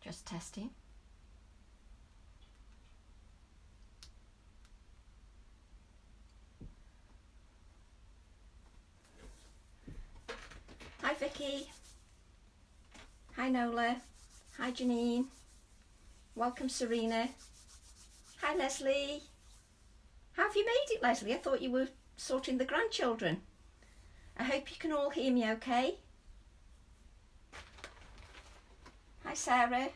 Just testing. Hi Vicky. Hi Nola. Hi Janine. Welcome Serena. Hi Leslie. How have you made it, Leslie? I thought you were sorting the grandchildren. I hope you can all hear me okay. Hi Sarah.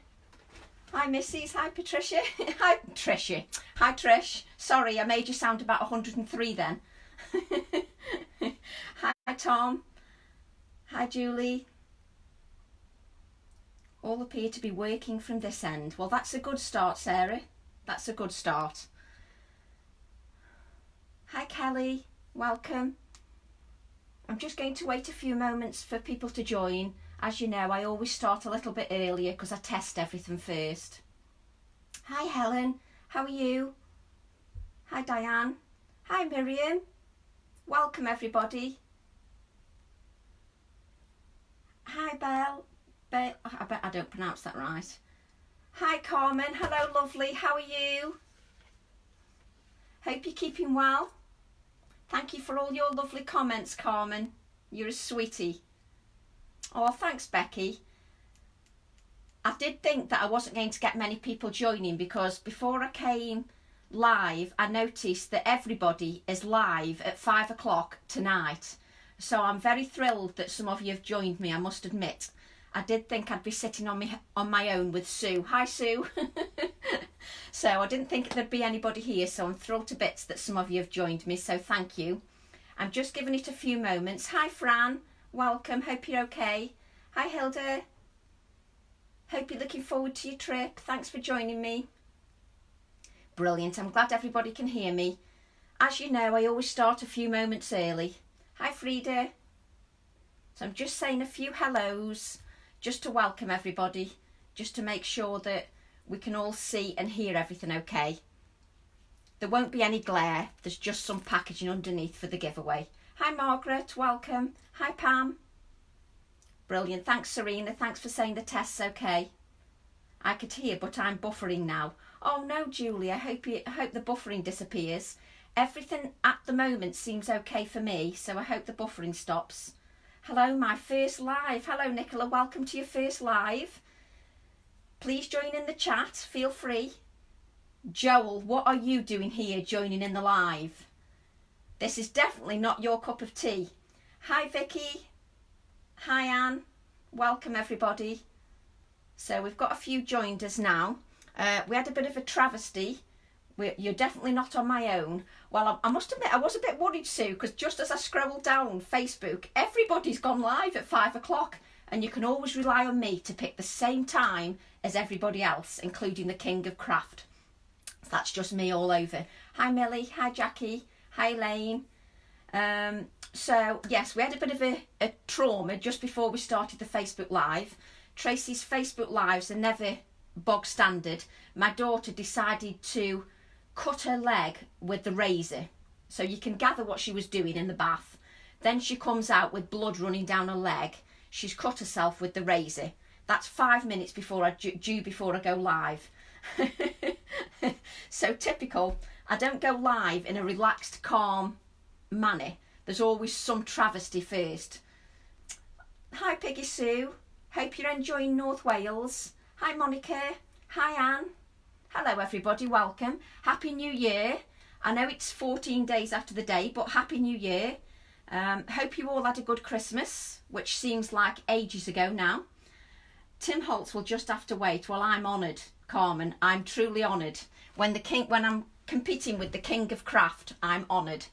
Hi Mrs. Hi Patricia. Hi Tricia. Hi Trish. Sorry, I made you sound about 103 then. Hi Tom. Hi Julie. All appear to be working from this end. Well, that's a good start, Sarah. That's a good start. Hi Kelly. Welcome. I'm just going to wait a few moments for people to join. As you know, I always start a little bit earlier because I test everything first. Hi Helen, how are you? Hi Diane. Hi Miriam. Welcome everybody. Hi Belle. I bet I don't pronounce that right. Hi Carmen. Hello lovely. How are you? Hope you're keeping well. Thank you for all your lovely comments, Carmen. You're a sweetie. Oh, thanks, Becky. I did think that I wasn't going to get many people joining because before I came live, I noticed that everybody is live at 5 o'clock tonight. So I'm very thrilled that some of you have joined me, I must admit. I did think I'd be sitting on my own with Sue. Hi, Sue. So I didn't think there'd be anybody here, so I'm thrilled to bits that some of you have joined me, so thank you. I'm just giving it a few moments. Hi, Fran. Welcome. Hope you're okay. Hi, Hilda. Hope you're looking forward to your trip. Thanks for joining me. Brilliant. I'm glad everybody can hear me. As you know, I always start a few moments early. Hi, Frida. So I'm just saying a few hellos, just to welcome everybody, just to make sure that we can all see and hear everything okay. There won't be any glare, there's just some packaging underneath for the giveaway. Hi Margaret, welcome. Hi Pam. Brilliant, thanks Serena, thanks for saying the test's okay. I could hear, but I'm buffering now. Oh no Julie, I hope the buffering disappears. Everything at the moment seems okay for me, so I hope the buffering stops. Hello, my first live. Hello Nicola, welcome to your first live. Please join in the chat, feel free. Joel, what are you doing here joining in the live? This is definitely not your cup of tea. Hi Vicky. Hi Anne. Welcome everybody. So we've got a few joined us now. We had a bit of a travesty. You're definitely not on my own. Well, I must admit I was a bit worried, Sue, because just as I scrolled down Facebook, everybody's gone live at 5 o'clock. And you can always rely on me to pick the same time as everybody else, including the King of Craft. That's just me all over. Hi Millie, hi Jackie, hi Elaine. So yes, we had a bit of a trauma just before we started the Facebook Live. Tracy's Facebook Lives are never bog standard. My daughter decided to cut her leg with the razor. So you can gather what she was doing in the bath. Then she comes out with blood running down her leg. She's cut herself with the razor. That's 5 minutes before before I go live. So typical. I don't go live in a relaxed, calm manner. There's always some travesty first. Hi Piggy Sue. Hope you're enjoying North Wales. Hi Monica. Hi Anne. Hello everybody, welcome. Happy New Year. I know it's 14 days after the day, but Happy New Year. Hope you all had a good Christmas, which seems like ages ago now. Tim Holtz will just have to wait. Well, I'm honoured, Carmen. I'm truly honoured. When I'm competing with the King of Craft, I'm honoured.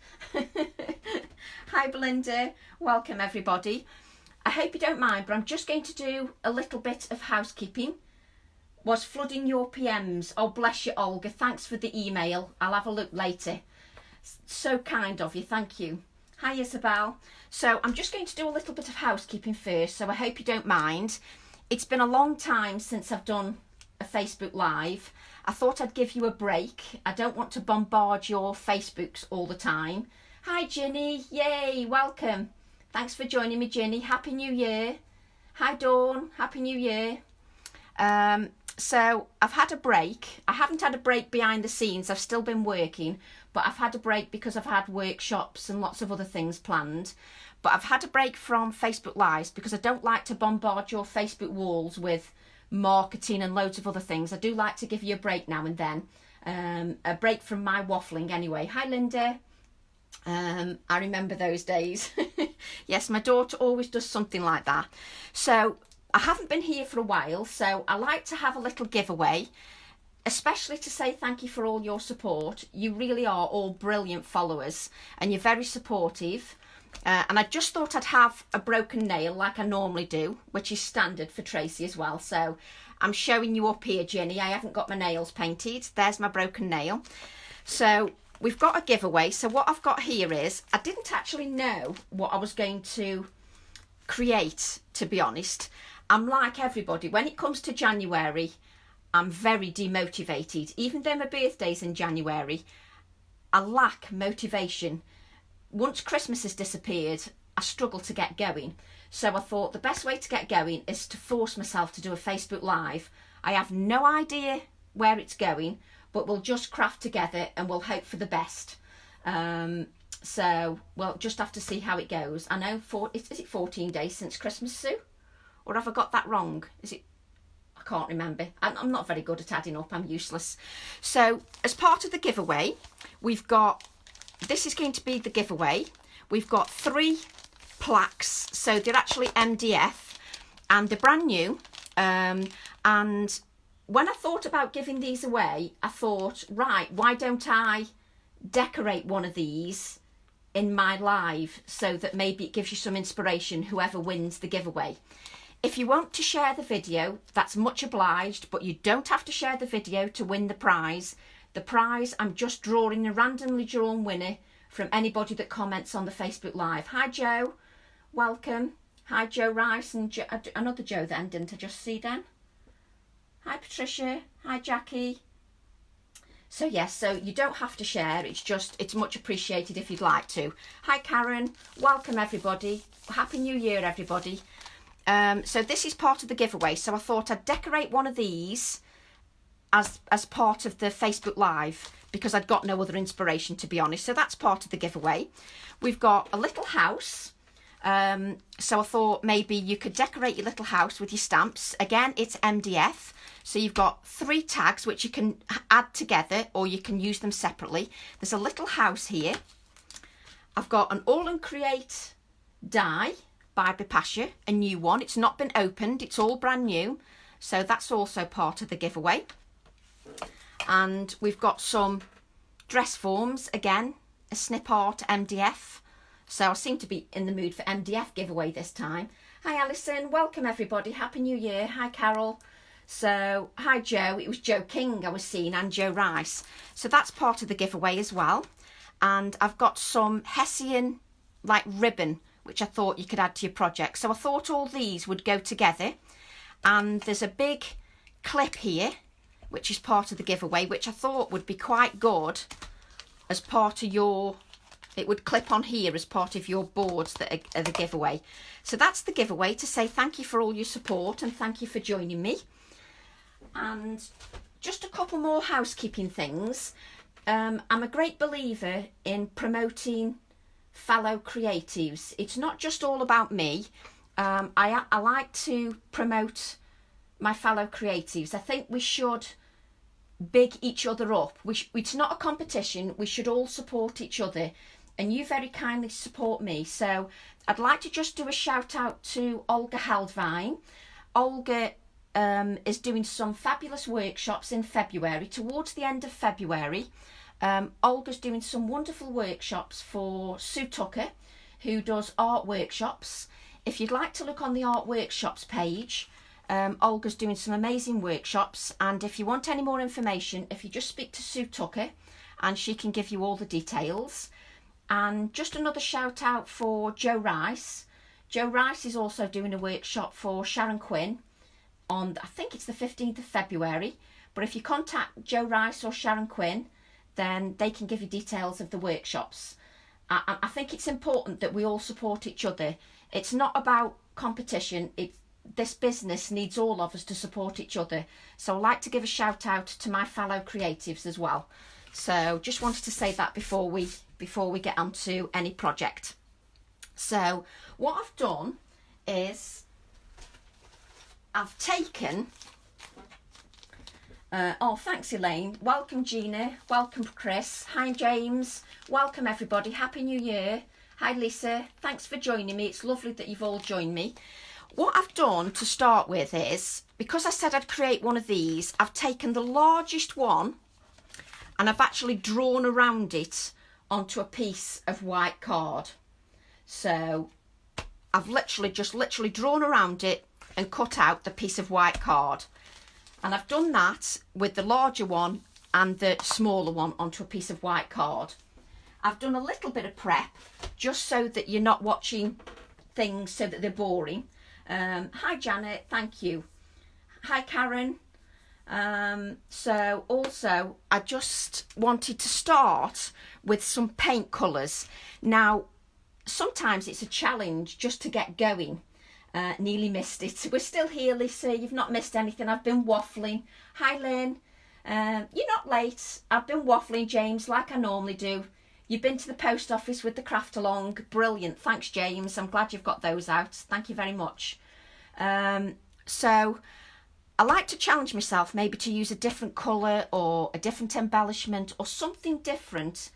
Hi Belinda, welcome everybody. I hope you don't mind, but I'm just going to do a little bit of housekeeping. Was flooding your PMs. Oh, bless you, Olga. Thanks for the email. I'll have a look later. So kind of you. Thank you. Hi, Isabel. So I'm just going to do a little bit of housekeeping first, so I hope you don't mind. It's been a long time since I've done a Facebook Live. I thought I'd give you a break. I don't want to bombard your Facebooks all the time. Hi, Ginny. Yay, welcome. Thanks for joining me, Ginny. Happy New Year. Hi, Dawn. Happy New Year. So I've had a break. I haven't had a break behind the scenes. I've still been working, but I've had a break because I've had workshops and lots of other things planned. But I've had a break from Facebook Lives because I don't like to bombard your Facebook walls with marketing and loads of other things. I do like to give you a break now and then. A break from my waffling anyway. Hi Linda. I remember those days. Yes, my daughter always does something like that. So I haven't been here for a while, so I like to have a little giveaway, especially to say thank you for all your support. You really are all brilliant followers and you're very supportive. And I just thought I'd have a broken nail like I normally do, which is standard for Tracy as well. So I'm showing you up here, Ginny. I haven't got my nails painted. There's my broken nail. So we've got a giveaway. So what I've got here is, I didn't actually know what I was going to create, to be honest. I'm like everybody. When it comes to January, I'm very demotivated. Even though my birthday's in January, I lack motivation. Once Christmas has disappeared, I struggle to get going. So I thought the best way to get going is to force myself to do a Facebook Live. I have no idea where it's going, but we'll just craft together and we'll hope for the best. So we'll just have to see how it goes. I know, is it 14 days since Christmas, Sue? Or have I got that wrong? Is it? I can't remember. I'm not very good at adding up. I'm useless. So as part of the giveaway, we've got, this is going to be the giveaway. We've got 3 plaques. So they're actually MDF and they're brand new. And when I thought about giving these away, I thought, right, why don't I decorate one of these in my live so that maybe it gives you some inspiration, whoever wins the giveaway. If you want to share the video, that's much obliged, but you don't have to share the video to win the prize. The prize, I'm just drawing a randomly drawn winner from anybody that comments on the Facebook Live. Hi Joe, welcome. Hi Joe Rice and another Joe then, didn't I just see then? Hi Patricia, hi Jackie. So yes, so you don't have to share, it's much appreciated if you'd like to. Hi Karen, welcome everybody. Happy New Year everybody. So this is part of the giveaway. So I thought I'd decorate one of these as part of the Facebook Live because I'd got no other inspiration, to be honest. So that's part of the giveaway. We've got a little house. So I thought maybe you could decorate your little house with your stamps. Again, it's MDF. So you've got 3 tags which you can add together or you can use them separately. There's a little house here. I've got an All and Create die by Bipasha, a new one. It's not been opened, it's all brand new, so that's also part of the giveaway. And we've got some dress forms, again a Snip Art MDF, so I seem to be in the mood for MDF giveaway this time. Hi Alison, welcome everybody, Happy New Year. Hi Carol. So hi Joe, it was Joe King I was seeing and Joe Rice, so that's part of the giveaway as well. And I've got some Hessian like ribbon which I thought you could add to your project. So I thought all these would go together. And there's a big clip here, which is part of the giveaway, which I thought would be quite good as part of your, it would clip on here as part of your boards that are the giveaway. So that's the giveaway, to say thank you for all your support and thank you for joining me. And just a couple more housekeeping things. I'm a great believer in promoting fellow creatives. It's not just all about me. I like to promote my fellow creatives. I think we should big each other up. It's not a competition. We should all support each other, and you very kindly support me. So I'd like to just do a shout out to Olga Heldvine. Olga is doing some fabulous workshops in February, towards the end of February. Olga's doing some wonderful workshops for Sue Tucker, who does art workshops. If you'd like to look on the art workshops page, Olga's doing some amazing workshops. And if you want any more information, if you just speak to Sue Tucker and she can give you all the details. And just another shout out for Joe Rice. Joe Rice is also doing a workshop for Sharon Quinn on, I think it's the 15th of February. But if you contact Joe Rice or Sharon Quinn, then they can give you details of the workshops. I think it's important that we all support each other. It's not about competition. this business needs all of us to support each other. So I'd like to give a shout out to my fellow creatives as well. So just wanted to say that before we get on to any project. So what I've done is I've taken, oh thanks Elaine, welcome Gina, welcome Chris, hi James, welcome everybody, Happy New Year, hi Lisa, thanks for joining me, it's lovely that you've all joined me. What I've done to start with is, because I said I'd create one of these, I've taken the largest one and I've actually drawn around it onto a piece of white card. So I've literally drawn around it and cut out the piece of white card. And I've done that with the larger one and the smaller one onto a piece of white card. I've done a little bit of prep just so that you're not watching things so that they're boring. Hi Janet, thank you. Hi Karen. So also I just wanted to start with some paint colours. Now sometimes it's a challenge just to get going. Nearly missed it. We're still here, Lisa, you've not missed anything. I've been waffling. Hi Lynn, you're not late. I've been waffling, James, like I normally do. You've been to the post office with the craft along. Brilliant, thanks James, I'm glad you've got those out, thank you very much. So I like to challenge myself maybe to use a different colour or a different embellishment or something different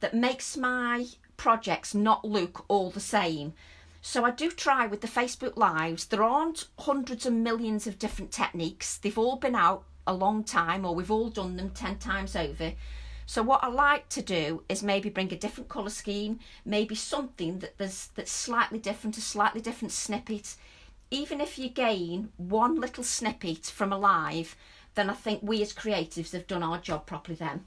that makes my projects not look all the same. So I do try with the Facebook Lives. There aren't hundreds and millions of different techniques. They've all been out a long time, or we've all done them 10 times over. So what I like to do is maybe bring a different colour scheme, maybe something that's slightly different, a slightly different snippet. Even if you gain one little snippet from a live, then I think we as creatives have done our job properly then.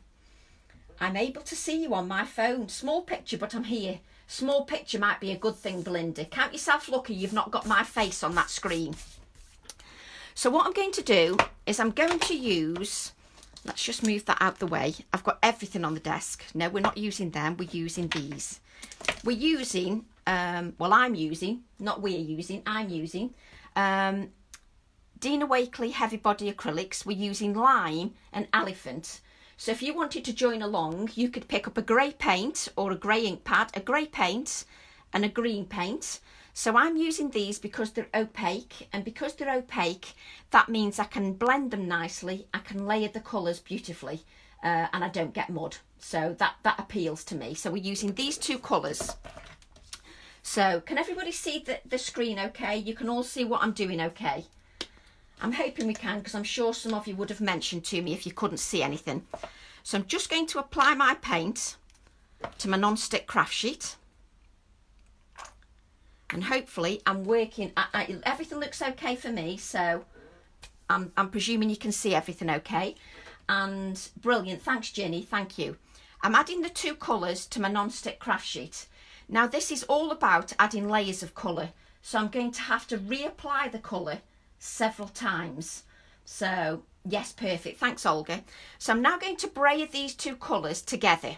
I'm able to see you on my phone. Small picture, but I'm here. Small picture might be a good thing, Belinda. Count yourself lucky you've not got my face on that screen. So what I'm going to do is I'm going to use, let's just move that out the way. I've got everything on the desk. No, we're not using them. We're using these. We're using, well, I'm using, not we're using, I'm using Dina Wakley Heavy Body Acrylics. We're using Lime and Elephant. So if you wanted to join along, you could pick up a grey paint or a grey ink pad, a grey paint and a green paint. So I'm using these because they're opaque, and because they're opaque, that means I can blend them nicely, I can layer the colours beautifully, and I don't get mud. So that appeals to me. So we're using these two colours. So can everybody see the screen okay? You can all see what I'm doing okay? I'm hoping we can, because I'm sure some of you would have mentioned to me if you couldn't see anything. So I'm just going to apply my paint to my non-stick craft sheet. And hopefully I'm working, everything looks okay for me, so I'm presuming you can see everything okay. And brilliant, thanks Ginny, thank you. I'm adding the two colours to my non-stick craft sheet. Now this is all about adding layers of colour, so I'm going to have to reapply the colour several times. So yes, perfect, thanks Olga. So I'm now going to brayer these two colours together,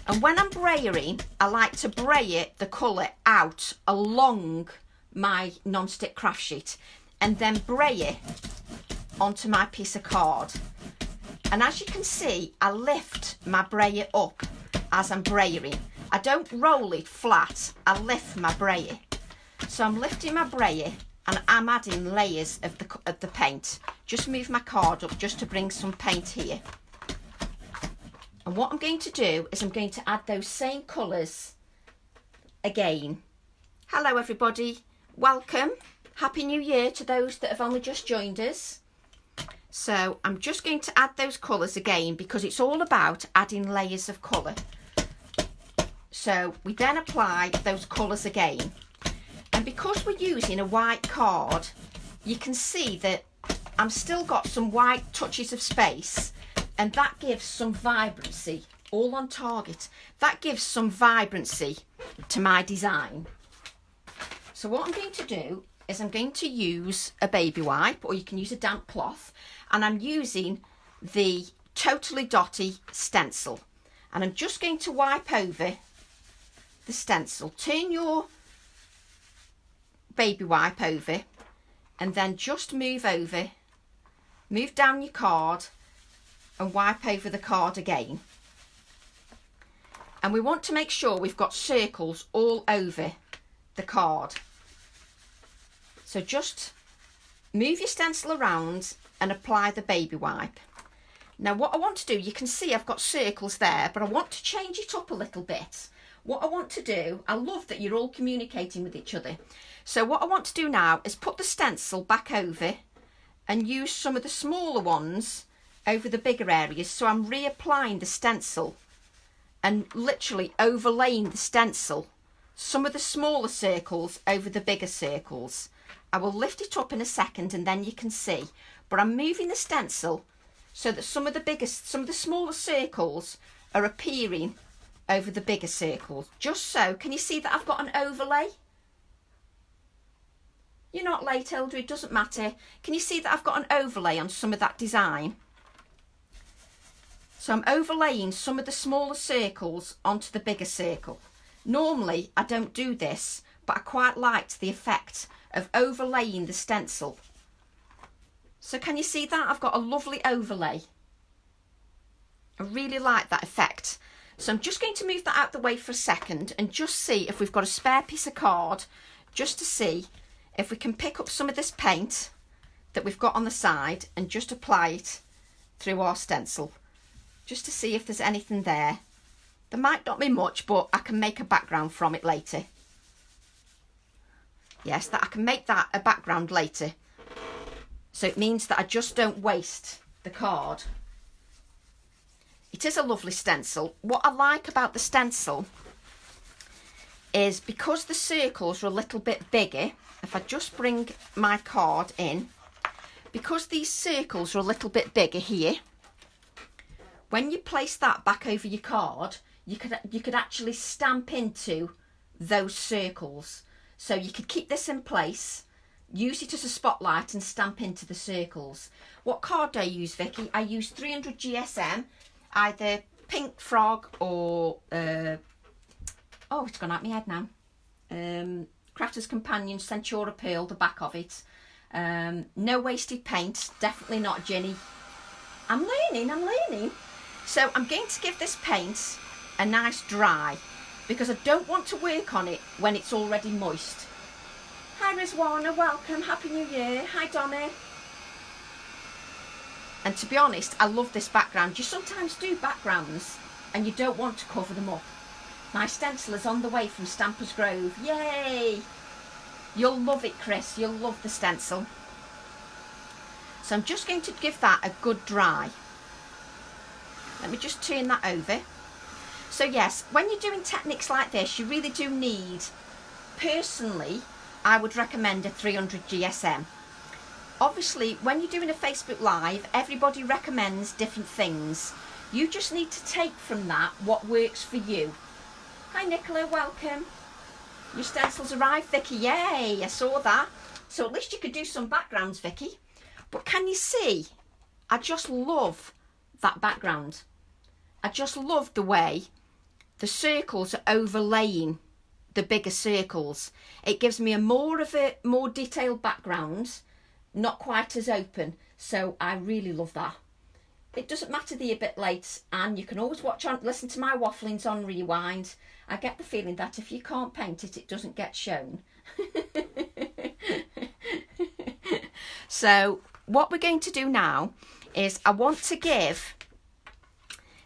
and when I'm brayering, I like to brayer the colour out along my non-stick craft sheet and then brayer onto my piece of card. And as you can see, I lift my brayer up as I'm brayering. I don't roll it flat, I lift my brayer. So I'm lifting my brayer and I'm adding layers of the paint. Just move my card up just to bring some paint here. And what I'm going to do is I'm going to add those same colours again. Hello everybody, welcome. Happy New Year to those that have only just joined us. So I'm just going to add those colours again because it's all about adding layers of colour. So we then apply those colours again. And because we're using a white card, you can see that I'm still got some white touches of space, and that gives some vibrancy, all on target. That gives some vibrancy to my design. So what I'm going to do is I'm going to use a baby wipe, or you can use a damp cloth, and I'm using the Totally Dotty stencil. And I'm just going to wipe over the stencil. Turn your baby wipe over and then just move down your card and wipe over the card again. And we want to make sure we've got circles all over the card. So just move your stencil around and apply the baby wipe. Now what I want to do, you can see I've got circles there, but I want to change it up a little bit. What I want to do, I love that you're all communicating with each other. So what I want to do now is put the stencil back over and use some of the smaller ones over the bigger areas. So I'm reapplying the stencil and literally overlaying the stencil, some of the smaller circles over the bigger circles. I will lift it up in a second and then you can see, but I'm moving the stencil so that some of the smaller circles are appearing over the bigger circles. Just so, can you see that I've got an overlay? You're not late, Elder, it doesn't matter. Can you see that I've got an overlay on some of that design? So I'm overlaying some of the smaller circles onto the bigger circle. Normally I don't do this, but I quite liked the effect of overlaying the stencil. So can you see that? I've got a lovely overlay. I really like that effect. So I'm just going to move that out the way for a second and just see if we've got a spare piece of card, just to see if we can pick up some of this paint that we've got on the side and just apply it through our stencil, just to see if there's anything there. There might not be much, but I can make a background from it later. Yes, that I can make that a background later. So it means that I just don't waste the card. It is a lovely stencil. What I like about the stencil is because the circles are a little bit bigger, if I just bring my card in, because these circles are a little bit bigger here, when you place that back over your card, you could actually stamp into those circles. So you could keep this in place, use it as a spotlight and stamp into the circles. What card do I use, Vicky? I use 300 GSM, either Pink Frog or, oh, it's gone out my head now. Crafter's Companion, Centura Pearl, the back of it. No wasted paint, definitely not Ginny. I'm learning. So I'm going to give this paint a nice dry, because I don't want to work on it when it's already moist. Hi Rizwana, welcome, Happy New Year. Hi Donna. And to be honest, I love this background. You sometimes do backgrounds and you don't want to cover them up. My stencil is on the way from Stampers Grove. Yay! You'll love it, Chris. You'll love the stencil. So I'm just going to give that a good dry. Let me just turn that over. So yes, when you're doing techniques like this, you really do need, personally, I would recommend a 300 GSM. Obviously, when you're doing a Facebook Live, everybody recommends different things. You just need to take from that what works for you. Hi Nicola, welcome. Your stencils arrived, Vicky. Yay, I saw that. So at least you could do some backgrounds, Vicky. But can you see? I just love that background. I just love the way the circles are overlaying the bigger circles. It gives me a more detailed background, not quite as open. So I really love that. It doesn't matter that you're a bit late, and you can always listen to my wafflings on rewind. I get the feeling that if you can't paint it, it doesn't get shown. So what we're going to do now is I want to give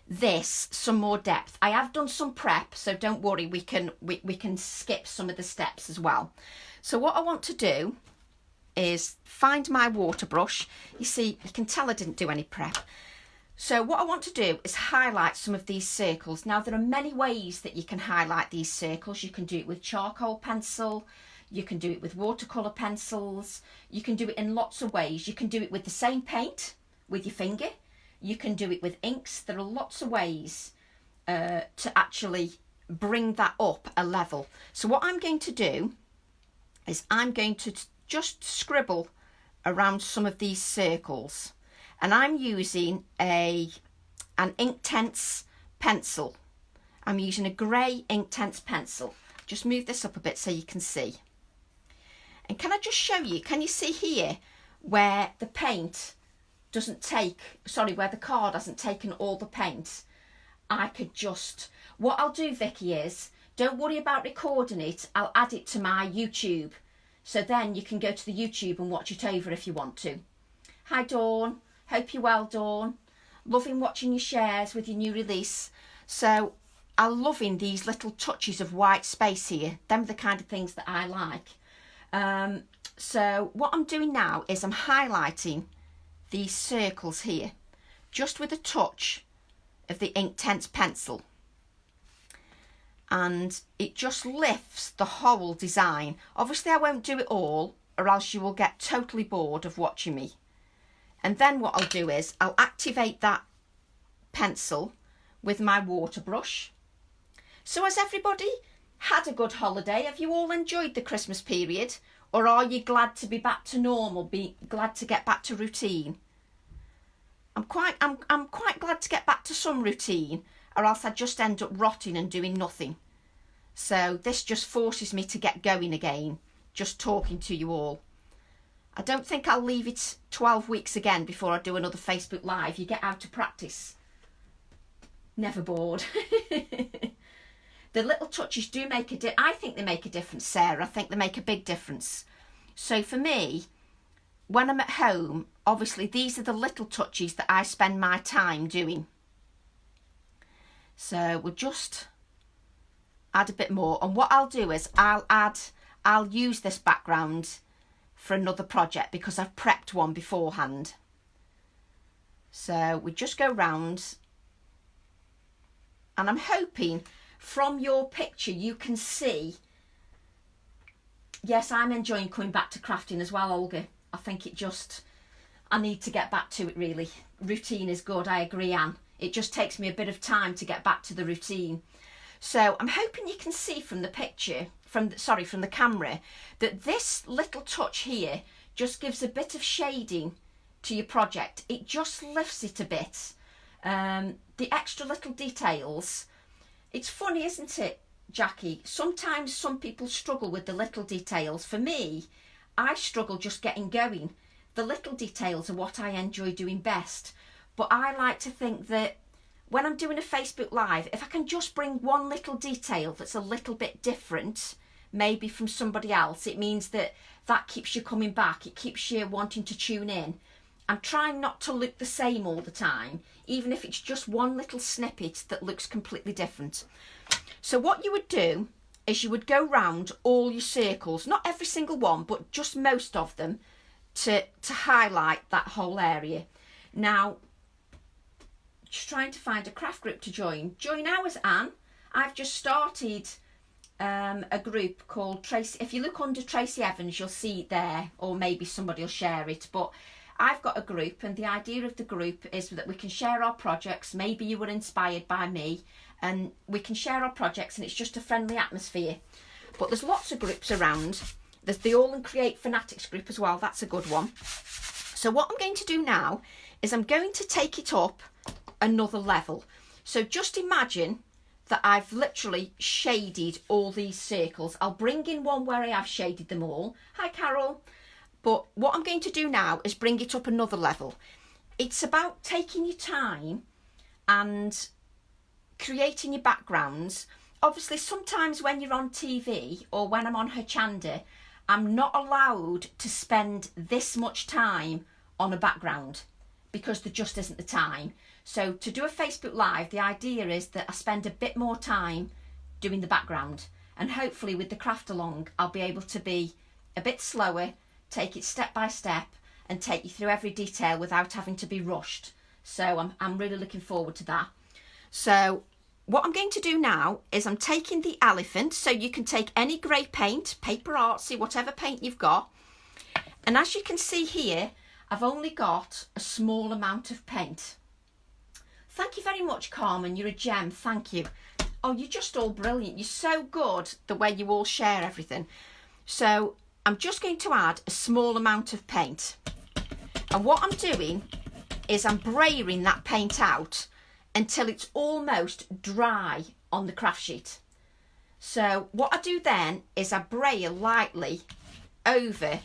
this some more depth. I have done some prep, so don't worry, we can skip some of the steps as well. So what I want to do is find my water brush. You see, you can tell I didn't do any prep. So what I want to do is highlight some of these circles. Now there are many ways that you can highlight these circles. You can do it with charcoal pencil, you can do it with watercolour pencils, you can do it in lots of ways. You can do it with the same paint, with your finger, you can do it with inks. There are lots of ways to actually bring that up a level. So what I'm going to do is I'm going to just scribble around some of these circles. And I'm using an Inktense pencil. I'm using a grey Inktense pencil. Just move this up a bit so you can see. And can I just show you, can you see here where the paint doesn't take, sorry, where the card hasn't taken all the paint? I could just, what I'll do, Vicky, is, don't worry about recording it, I'll add it to my YouTube. So then you can go to the YouTube and watch it over if you want to. Hi Dawn, hope you're well, Dawn. Loving watching your shares with your new release. So I'm loving these little touches of white space here. Them are the kind of things that I like. So what I'm doing now is I'm highlighting these circles here, just with a touch of the Inktense pencil. And it just lifts the whole design. Obviously I won't do it all, or else you will get totally bored of watching me. And then what I'll do is I'll activate that pencil with my water brush. So has everybody had a good holiday? Have you all enjoyed the Christmas period? Or are you glad to be back to normal, be glad to get back to routine? I'm quite glad to get back to some routine, or else I'd just end up rotting and doing nothing. So this just forces me to get going again, just talking to you all. I don't think I'll leave it 12 weeks again before I do another Facebook Live. You get out of practice. Never bored. The little touches do make I think they make a difference, Sarah. I think they make a big difference. So for me, when I'm at home, obviously these are the little touches that I spend my time doing. So we'll just add a bit more. And what I'll do is I'll use this background for another project because I've prepped one beforehand. So we just go round, and I'm hoping from your picture you can see, yes, I'm enjoying coming back to crafting as well, Olga. I think I need to get back to it really. Routine is good, I agree, Anne. It just takes me a bit of time to get back to the routine. So I'm hoping you can see from the picture, from the camera, that this little touch here just gives a bit of shading to your project. It just lifts it a bit. The extra little details. It's funny, isn't it, Jackie? Sometimes some people struggle with the little details. For me, I struggle just getting going. The little details are what I enjoy doing best. But I like to think that when I'm doing a Facebook Live, if I can just bring one little detail that's a little bit different, maybe from somebody else, it means that keeps you coming back. It keeps you wanting to tune in. I'm trying not to look the same all the time, even if it's just one little snippet that looks completely different. So what you would do is you would go round all your circles, not every single one, but just most of them, to highlight that whole area. Now, just trying to find a craft group to join. Join ours, Anne. I've just started a group called Tracy. If you look under Tracy Evans, you'll see it there, or maybe somebody will share it. But I've got a group, and the idea of the group is that we can share our projects. Maybe you were inspired by me, and we can share our projects, and it's just a friendly atmosphere. But there's lots of groups around. There's the All and Create Fanatics group as well. That's a good one. So what I'm going to do now is I'm going to take it up another level. So just imagine that I've literally shaded all these circles. I'll bring in one where I have shaded them all. Hi, Carol. But what I'm going to do now is bring it up another level. It's about taking your time and creating your backgrounds. Obviously, sometimes when you're on TV or when I'm on Hochanda, I'm not allowed to spend this much time on a background because there just isn't the time. So to do a Facebook Live, the idea is that I spend a bit more time doing the background, and hopefully with the craft along, I'll be able to be a bit slower, take it step by step, and take you through every detail without having to be rushed. So I'm really looking forward to that. So what I'm going to do now is I'm taking the elephant, so you can take any grey paint, paper artsy, whatever paint you've got. And as you can see here, I've only got a small amount of paint. Thank you very much, Carmen. You're a gem. Thank you. Oh, you're just all brilliant. You're so good the way you all share everything. So I'm just going to add a small amount of paint. And what I'm doing is I'm braying that paint out until it's almost dry on the craft sheet. So what I do then is I braille lightly over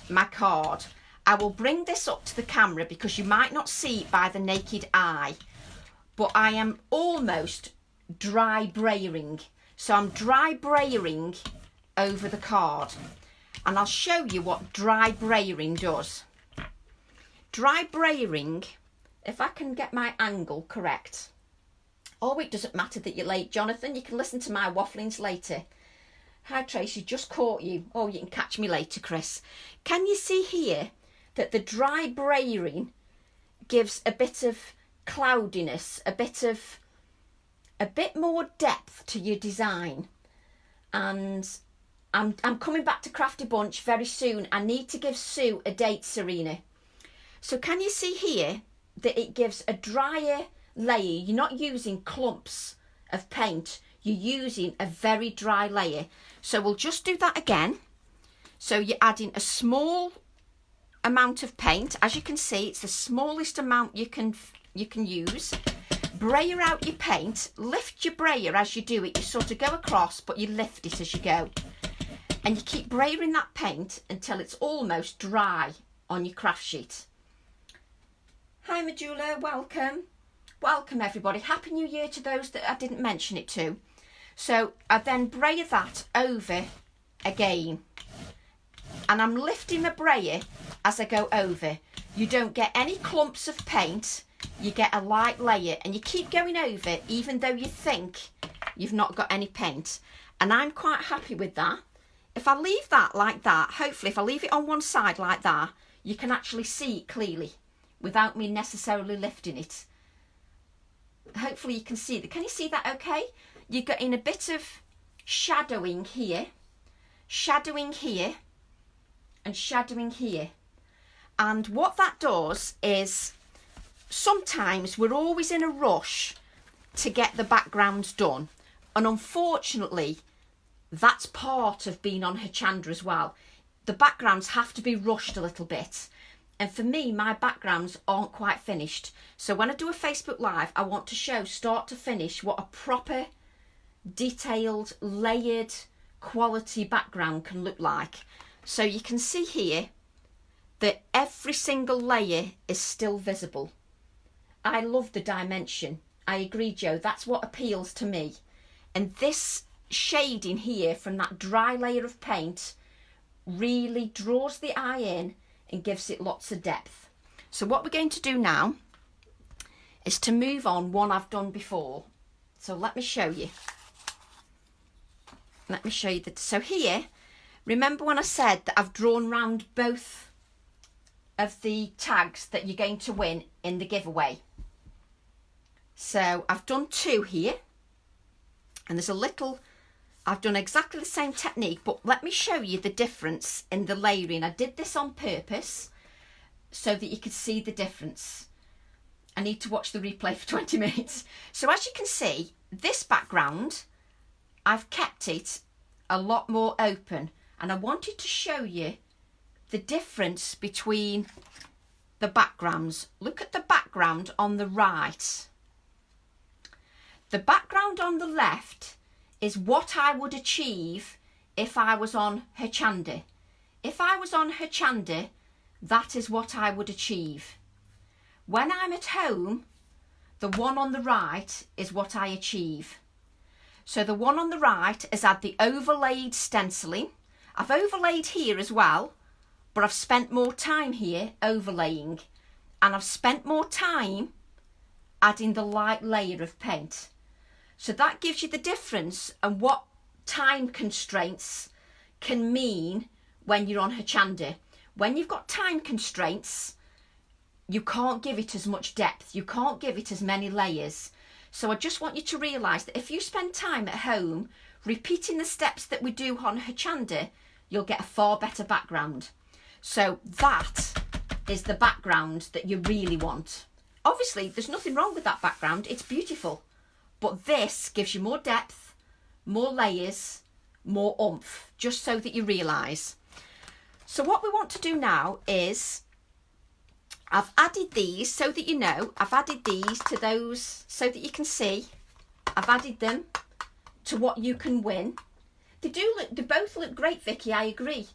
my card. I will bring this up to the camera because you might not see it by the naked eye, but I am almost dry brayering. So I'm dry brayering over the card, and I'll show you what dry brayering does. Dry brayering, if I can get my angle correct. Oh, it doesn't matter that you're late, Jonathan. You can listen to my wafflings later. Hi, Tracy, just caught you. Oh, you can catch me later, Chris. Can you see here that the dry brayering gives a bit of cloudiness, a bit more depth to your design? And I'm coming back to Crafty Bunch very soon. I need to give Sue a date, Serena. So can you see here that it gives a drier layer? You're not using clumps of paint, you're using a very dry layer. So we'll just do that again. So you're adding a small amount of paint. As you can see, it's the smallest amount you can use. Brayer out your paint, lift your brayer as you do it. You sort of go across, but you lift it as you go. And you keep brayering that paint until it's almost dry on your craft sheet. Hi Majula, welcome. Welcome everybody. Happy New Year to those that I didn't mention it to. So I then brayer that over again. And I'm lifting the brayer as I go over. You don't get any clumps of paint. You get a light layer and you keep going over even though you think you've not got any paint. And I'm quite happy with that. If I leave that like that, hopefully if I leave it on one side like that, you can actually see it clearly without me necessarily lifting it. Hopefully you can see that. Can you see that okay? You're getting a bit of shadowing here, and shadowing here. And what that does is sometimes we're always in a rush to get the backgrounds done. And unfortunately, that's part of being on Hochanda as well. The backgrounds have to be rushed a little bit. And for me, my backgrounds aren't quite finished. So when I do a Facebook Live, I want to show start to finish what a proper, detailed, layered, quality background can look like. So you can see here that every single layer is still visible. I love the dimension. I agree, Joe. That's what appeals to me. And this shading here from that dry layer of paint really draws the eye in and gives it lots of depth. So what we're going to do now is to move on one I've done before. So let me show you. Let me show you that. So here, remember when I said that I've drawn round both of the tags that you're going to win in the giveaway? So I've done two here, and there's a little, I've done exactly the same technique, but let me show you the difference in the layering. I did this on purpose so that you could see the difference. I need to watch the replay for 20 minutes. So as you can see, this background, I've kept it a lot more open, and I wanted to show you the difference between the backgrounds. Look at the background on the right. The background on the left is what I would achieve if I was on Hochanda. If I was on Hochanda, that is what I would achieve. When I'm at home, the one on the right is what I achieve. So the one on the right has had the overlaid stenciling. I've overlaid here as well, but I've spent more time here overlaying, and I've spent more time adding the light layer of paint. So that gives you the difference and what time constraints can mean when you're on Hochanda. When you've got time constraints, you can't give it as much depth. You can't give it as many layers. So I just want you to realise that if you spend time at home repeating the steps that we do on Hochanda, you'll get a far better background. So that is the background that you really want. Obviously, there's nothing wrong with that background. It's beautiful. But this gives you more depth, more layers, more oomph, just so that you realise. So what we want to do now is, I've added these so that you know, I've added these to those so that you can see. I've added them to what you can win. They both look great, Vicky, I agree.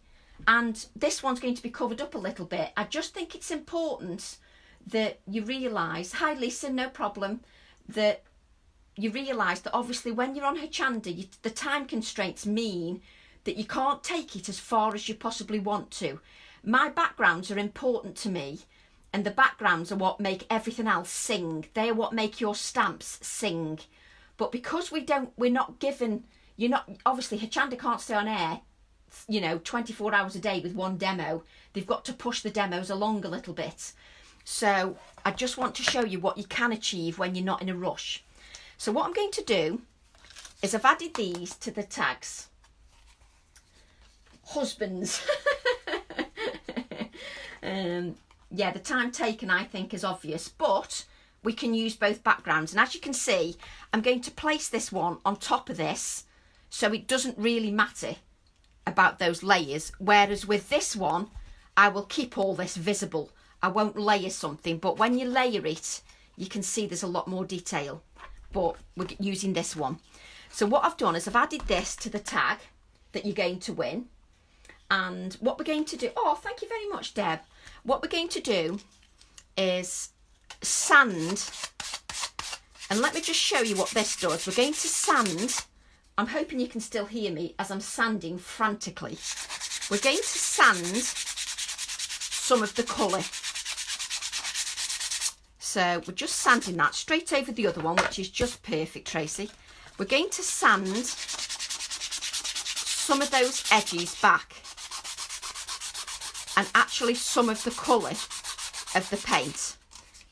And this one's going to be covered up a little bit. I just think it's important that you realise, hi Lisa, no problem, that you realise that obviously when you're on Hochanda, the time constraints mean that you can't take it as far as you possibly want to. My backgrounds are important to me, and the backgrounds are what make everything else sing. They're what make your stamps sing. But because we're not given, obviously Hochanda can't stay on air, 24 hours a day with one demo. They've got to push the demos along a little bit. So I just want to show you what you can achieve when you're not in a rush. So what I'm going to do is I've added these to the tags. Husbands. Yeah, the time taken I think is obvious, but we can use both backgrounds. And as you can see, I'm going to place this one on top of this, so it doesn't really matter about those layers. Whereas with this one, I will keep all this visible. I won't layer something, but when you layer it, you can see there's a lot more detail. But we're using this one. So what I've done is I've added this to the tag that you're going to win. And what we're going to do, oh, thank you very much, Deb. What we're going to do is sand, and let me just show you what this does. We're going to sand, I'm hoping you can still hear me as I'm sanding frantically. We're going to sand some of the colour. So we're just sanding that straight over the other one, which is just perfect, Tracy. We're going to sand some of those edges back, and actually some of the colour of the paint,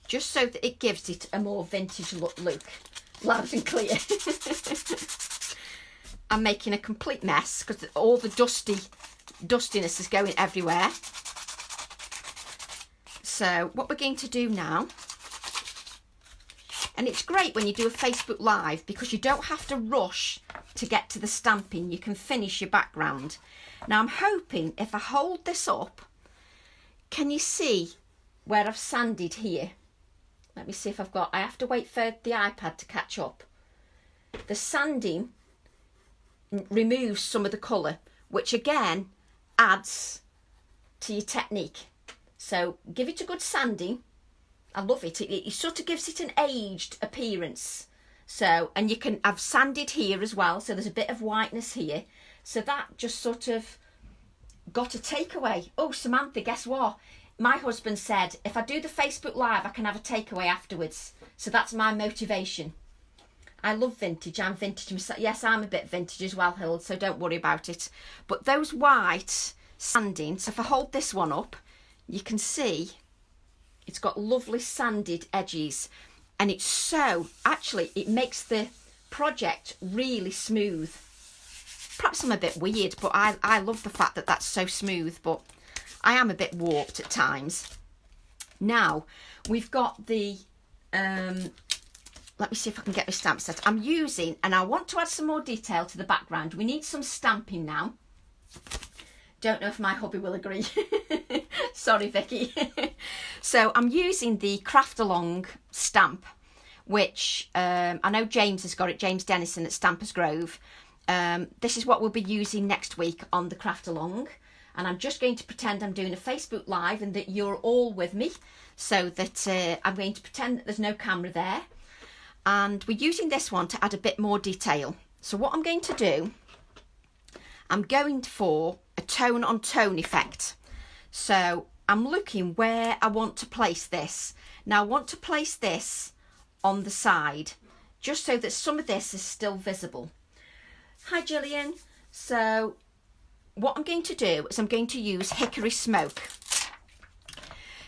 just so that it gives it a more vintage look. Loud and clear. I'm making a complete mess because all the dustiness is going everywhere. So what we're going to do now, and it's great when you do a Facebook Live because you don't have to rush to get to the stamping. You can finish your background. Now I'm hoping if I hold this up, can you see where I've sanded here? Let me see if I have to wait for the iPad to catch up. The sanding removes some of the colour, which again adds to your technique. So give it a good sanding. I love it. It sort of gives it an aged appearance. So, and I've sanded here as well, so there's a bit of whiteness here. So that just sort of got a takeaway. Oh, Samantha, guess what? My husband said, if I do the Facebook Live, I can have a takeaway afterwards. So that's my motivation. I love vintage. I'm vintage myself. Yes, I'm a bit vintage as well, Hild, so don't worry about it. But those white sanding, so if I hold this one up, you can see it's got lovely sanded edges. And it's so, actually, it makes the project really smooth. Perhaps I'm a bit weird, but I love the fact that that's so smooth, but I am a bit warped at times. Now, we've got the, let me see if I can get my stamp set. I'm using, and I want to add some more detail to the background. We need some stamping now. Don't know if my hubby will agree. Sorry, Vicky. So I'm using the Craft Along stamp, which I know James has got it, James Dennison at Stampers Grove. This is what we'll be using next week on the Craft Along. And I'm just going to pretend I'm doing a Facebook Live and that you're all with me, so that I'm going to pretend that there's no camera there. And we're using this one to add a bit more detail. So what I'm going to do, I'm going for a tone on tone effect. So I'm looking where I want to place this. Now I want to place this on the side, just so that some of this is still visible. Hi Gillian. So what I'm going to do is I'm going to use Hickory Smoke.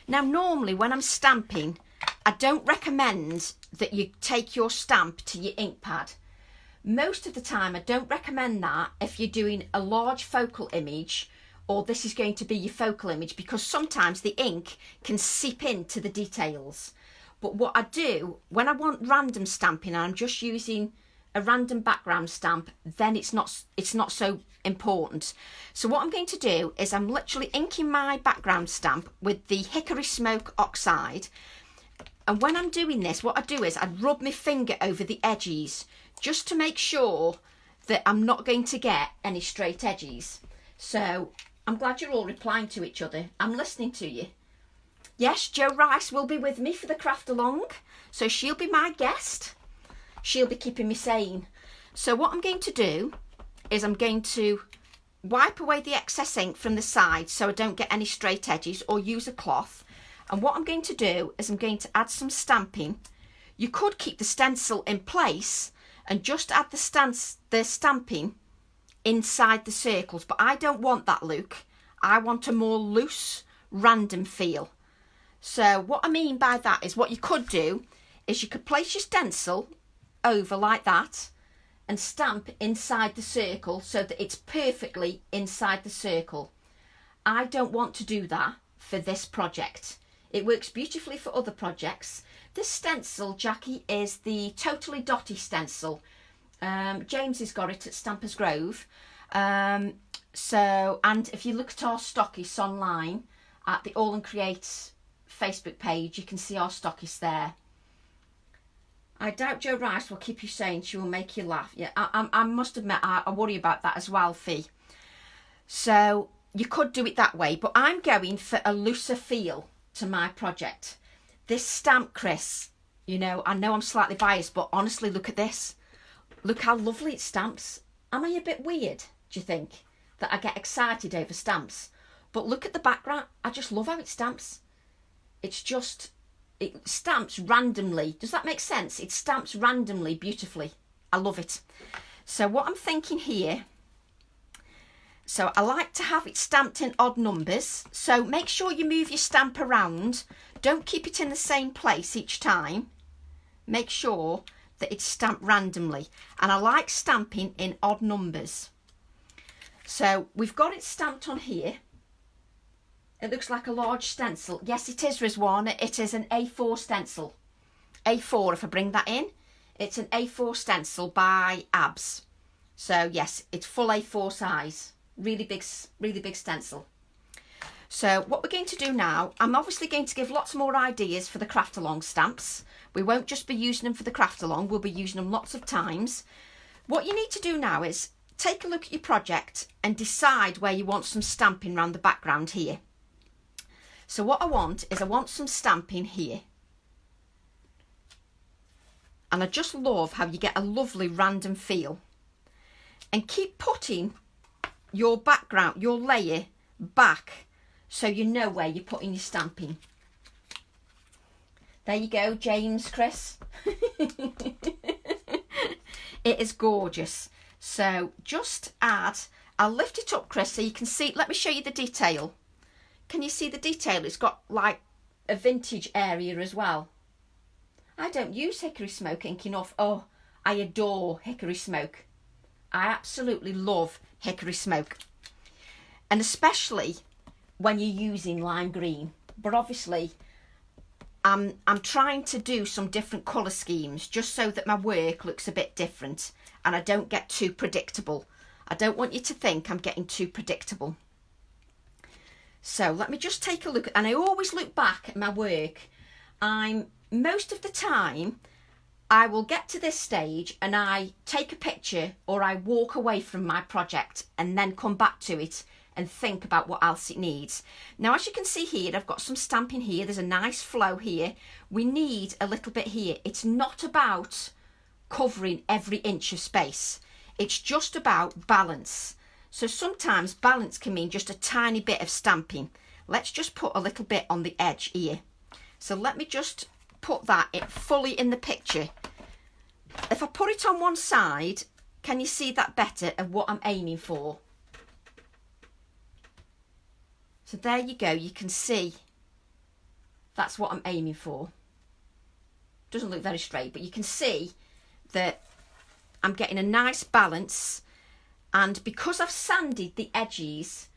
Now normally when I'm stamping, I don't recommend that you take your stamp to your ink pad. Most of the time I don't recommend that if you're doing a large focal image, or this is going to be your focal image, because sometimes the ink can seep into the details. But what I do when I want random stamping and I'm just using a random background stamp, then it's not so important. So what I'm going to do is I'm literally inking my background stamp with the Hickory Smoke Oxide. And when I'm doing this, what I do is I rub my finger over the edges just to make sure that I'm not going to get any straight edges. So I'm glad you're all replying to each other. I'm listening to you. Yes, Jo Rice will be with me for the craft along. So she'll be my guest. She'll be keeping me sane. So what I'm going to do is I'm going to wipe away the excess ink from the side so I don't get any straight edges, or use a cloth. And what I'm going to do is I'm going to add some stamping. You could keep the stencil in place and just add the stamping inside the circles, but I don't want that look. I want a more loose, random feel. So what I mean by that is, what you could do is you could place your stencil over like that and stamp inside the circle so that it's perfectly inside the circle. I don't want to do that for this project. It works beautifully for other projects. This stencil, Jackie, is the Totally Dotty stencil. James has got it at Stampers Grove. And if you look at our stockists online at the All and Create Facebook page, you can see our stockists there. I doubt Jo Rice will keep you sane. She will make you laugh. Yeah, I must admit, I worry about that as well, Fee. So you could do it that way, but I'm going for a looser feel to my project. This stamp, Chris, you know I'm slightly biased, but honestly, look at this. Look how lovely it stamps. Am I a bit weird, do you think, that I get excited over stamps? But look at the background. I just love how it stamps. It's just, it stamps randomly. Does that make sense? It stamps randomly, beautifully. I love it. So what I'm thinking here, so I like to have it stamped in odd numbers. So make sure you move your stamp around. Don't keep it in the same place each time. Make sure that it's stamped randomly. And I like stamping in odd numbers. So we've got it stamped on here. It looks like a large stencil. Yes, it is, Rizwana. It is an A4 stencil. A4, if I bring that in. It's an A4 stencil by Abs. So yes, it's full A4 size. Really big stencil. So what we're going to do now, I'm obviously going to give lots more ideas for the craft along stamps. We won't just be using them for the craft along, we'll be using them lots of times. What you need to do now is take a look at your project and decide where you want some stamping around the background here. So what I want is some stamping here. And I just love how you get a lovely random feel. And keep putting your background, your layer back so you know where you're putting your stamping. There you go, James, Chris. It is gorgeous. So just add, I'll lift it up, Chris, so you can see. Let me show you the detail. Can you see the detail? It's got like a vintage area as well. I don't use hickory smoke ink enough. Oh, I adore hickory smoke. I absolutely love hickory smoke. And especially when you're using lime green. But obviously, I'm trying to do some different colour schemes just so that my work looks a bit different and I don't get too predictable. I don't want you to think I'm getting too predictable. So let me just take a look, and I always look back at my work. Most of the time, I will get to this stage and I take a picture or I walk away from my project and then come back to it and think about what else it needs. Now, as you can see here, I've got some stamping here. There's a nice flow here. We need a little bit here. It's not about covering every inch of space. It's just about balance. So sometimes balance can mean just a tiny bit of stamping. Let's just put a little bit on the edge here. So let me just put that fully in the picture. If I put it on one side, can you see that better of what I'm aiming for? So there you go, you can see that's what I'm aiming for. Doesn't look very straight, but you can see that I'm getting a nice balance. And because I've sanded the edges,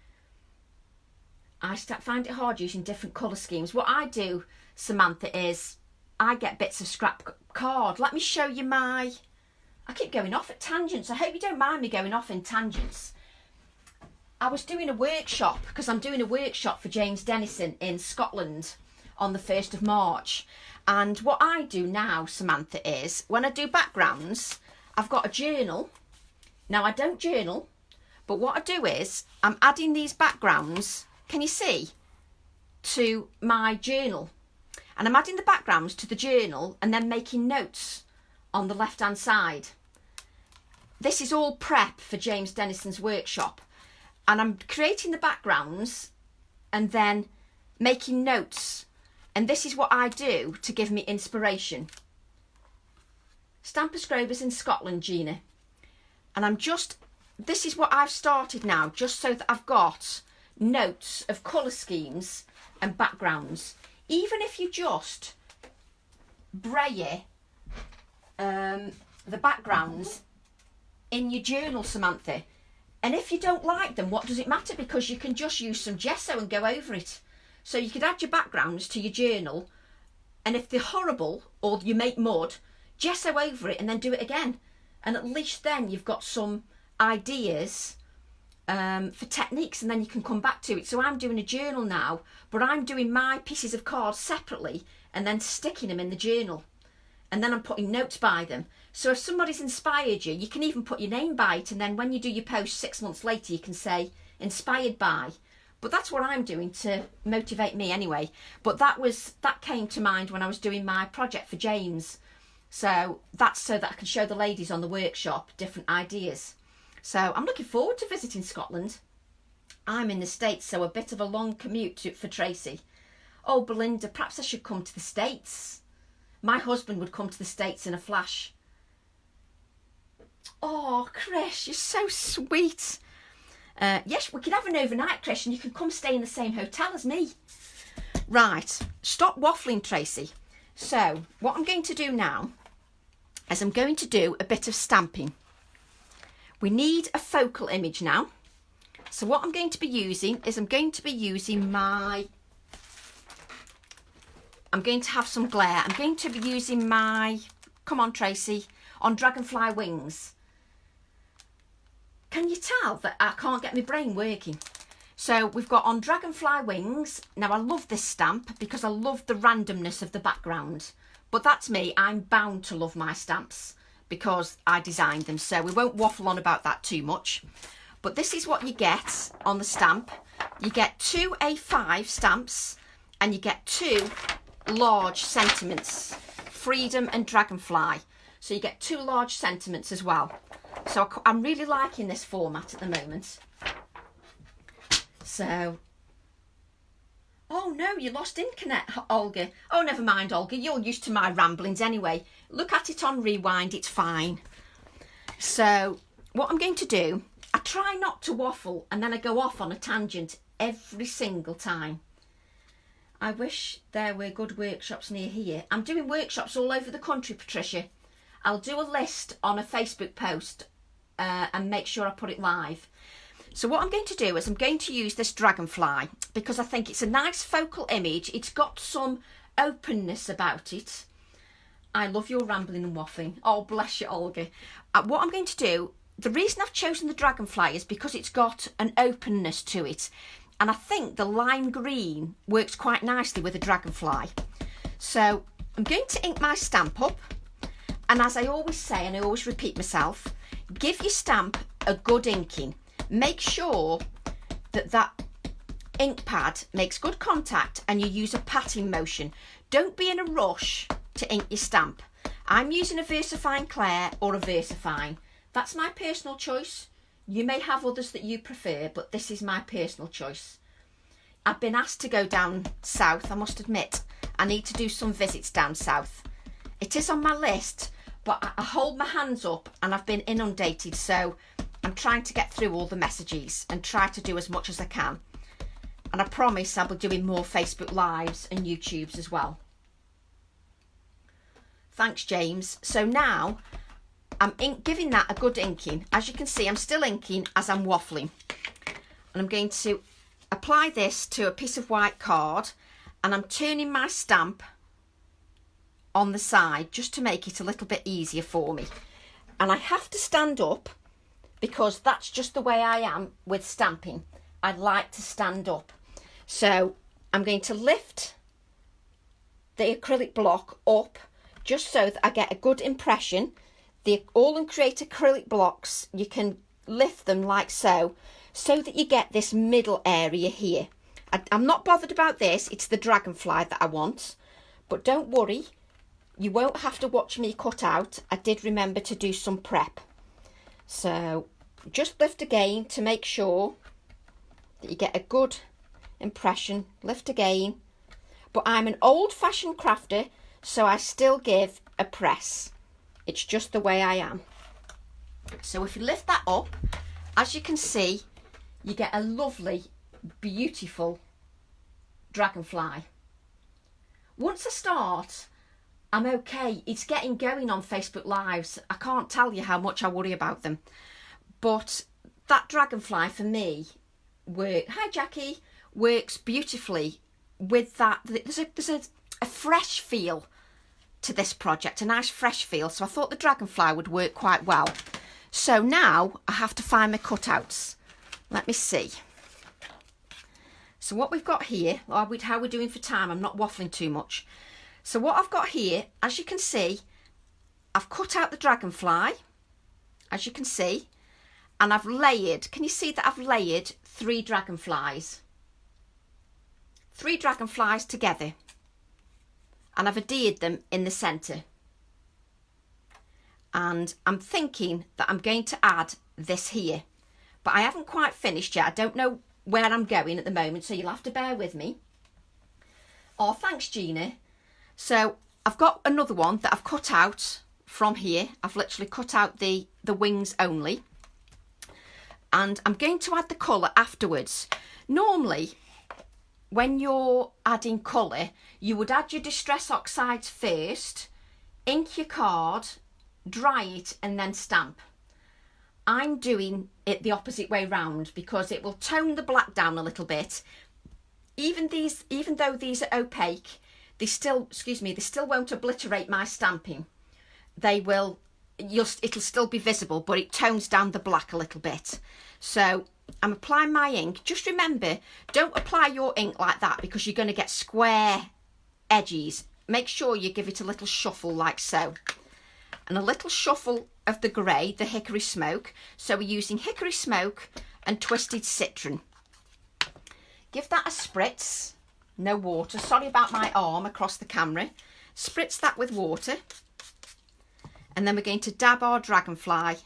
I find it hard using different colour schemes. What I do, Samantha, is I get bits of scrap card. Let me show you I keep going off at tangents. I hope you don't mind me going off in tangents. I was doing a workshop, because I'm doing a workshop for James Dennison in Scotland on the 1st of March. And what I do now, Samantha, is when I do backgrounds, I've got a journal. Now, I don't journal, But what I do is I'm adding these backgrounds, can you see, to my journal. And I'm adding the backgrounds to the journal and then making notes on the left hand side. This is all prep for James Dennison's workshop. And I'm creating the backgrounds and then making notes. And this is what I do to give me inspiration. Stamper Scrovers in Scotland, Gina. And this is what I've started now, just so that I've got notes of colour schemes and backgrounds. Even if you just braille the backgrounds in your journal, Samantha. And if you don't like them, what does it matter? Because you can just use some gesso and go over it. So you could add your backgrounds to your journal, and if they're horrible or you make mud, gesso over it and then do it again. And at least then you've got some ideas for techniques, and then you can come back to it. So I'm doing a journal now, but I'm doing my pieces of cards separately and then sticking them in the journal. And then I'm putting notes by them. So if somebody's inspired you, you can even put your name by it, and then when you do your post 6 months later, you can say inspired by. But that's what I'm doing to motivate me anyway. But that came to mind when I was doing my project for James. So that's so that I can show the ladies on the workshop different ideas. So I'm looking forward to visiting Scotland. I'm in the States, so a bit of a long commute for Tracy. Oh, Belinda, perhaps I should come to the States. My husband would come to the States in a flash. Oh, Chris, you're so sweet. Yes, we can have an overnight, Chris, and you can come stay in the same hotel as me. Right, stop waffling, Tracy. So what I'm going to do now is I'm going to do a bit of stamping. We need a focal image now. So what I'm going to be using is I'm going to have some glare. I'm going to be using my, come on Tracy, on Dragonfly wings. Can you tell that I can't get my brain working? So we've got on Dragonfly wings. Now I love this stamp because I love the randomness of the background. But that's me, I'm bound to love my stamps because I designed them. So we won't waffle on about that too much. But this is what you get on the stamp. You get 2 A5 stamps and you get 2 large sentiments, Freedom and Dragonfly. So you get 2 large sentiments as well. So I'm really liking this format at the moment. So, oh no, you lost internet, Olga. Oh, never mind, Olga, you're used to my ramblings anyway. Look at it on rewind, it's fine. So what I'm going to do, I try not to waffle and then I go off on a tangent every single time. I wish there were good workshops near here. I'm doing workshops all over the country, Patricia. I'll do a list on a Facebook post and make sure I put it live. So what I'm going to do is I'm going to use this Dragonfly because I think it's a nice focal image. It's got some openness about it. I love your rambling and waffling. Oh, bless you, Olga. What I'm going to do, the reason I've chosen the Dragonfly is because it's got an openness to it. And I think the lime green works quite nicely with a Dragonfly. So I'm going to ink my stamp up. And as I always say, and I always repeat myself, give your stamp a good inking. Make sure that that ink pad makes good contact and you use a patting motion. Don't be in a rush to ink your stamp. I'm using a VersaFine Claire or a VersaFine. That's my personal choice. You may have others that you prefer, but this is my personal choice. I've been asked to go down south, I must admit. I need to do some visits down south. It is on my list, but I hold my hands up and I've been inundated, so I'm trying to get through all the messages and try to do as much as I can. And I promise I'll be doing more Facebook Lives and YouTubes as well. Thanks, James. So now I'm giving that a good inking. As you can see, I'm still inking as I'm waffling. And I'm going to apply this to a piece of white card and I'm turning my stamp on the side just to make it a little bit easier for me. And I have to stand up because that's just the way I am with stamping. I like to stand up. So I'm going to lift the acrylic block up just so that I get a good impression. The All and Create acrylic blocks, you can lift them like so that you get this middle area here. I'm not bothered about this, it's the dragonfly that I want, but don't worry, you won't have to watch me cut out. I did remember to do some prep. So just lift again to make sure that you get a good impression. Lift again. But I'm an old-fashioned crafter, so I still give a press. It's just the way I am. So if you lift that up, as you can see, you get a lovely, beautiful dragonfly. Once I start, I'm okay. It's getting going on Facebook Lives. I can't tell you how much I worry about them. But that dragonfly for me, hi Jackie, works beautifully with that. There's a fresh feel to this project, a nice fresh feel. So I thought the dragonfly would work quite well. So now I have to find my cutouts. Let me see. So what we've got here, how we're doing for time, I'm not waffling too much. So what I've got here, as you can see, I've cut out the dragonfly, as you can see, and I've layered, can you see that I've layered 3 dragonflies? 3 dragonflies together. And I've adhered them in the centre. And I'm thinking that I'm going to add this here. But I haven't quite finished yet. I don't know where I'm going at the moment, so you'll have to bear with me. Oh, thanks, Gina. So I've got another one that I've cut out from here. I've literally cut out the wings only. And I'm going to add the colour afterwards. Normally, when you're adding colour, you would add your Distress Oxides first, ink your card, dry it and then stamp. I'm doing it the opposite way round because it will tone the black down a little bit. Even though these are opaque, they still won't obliterate my stamping. It'll still be visible, but it tones down the black a little bit. So I'm applying my ink. Just remember, don't apply your ink like that because you're going to get square edges. Make sure you give it a little shuffle like so. And a little shuffle of the grey, the hickory smoke. So we're using hickory smoke and twisted citron. Give that a spritz. No water. Sorry about my arm across the camera. Spritz that with water. And then we're going to dab our dragonfly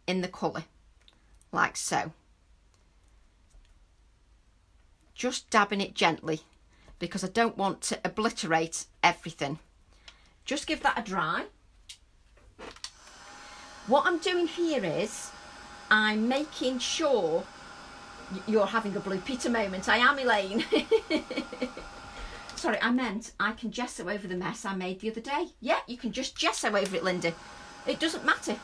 in the colour. Like so. Just dabbing it gently because I don't want to obliterate everything. Just give that a dry. What I'm doing here is I'm making sure you're having a Blue Peter moment. I am, Elaine. Sorry, I meant I can gesso over the mess I made the other day. Yeah, you can just gesso over it, Linda. It doesn't matter.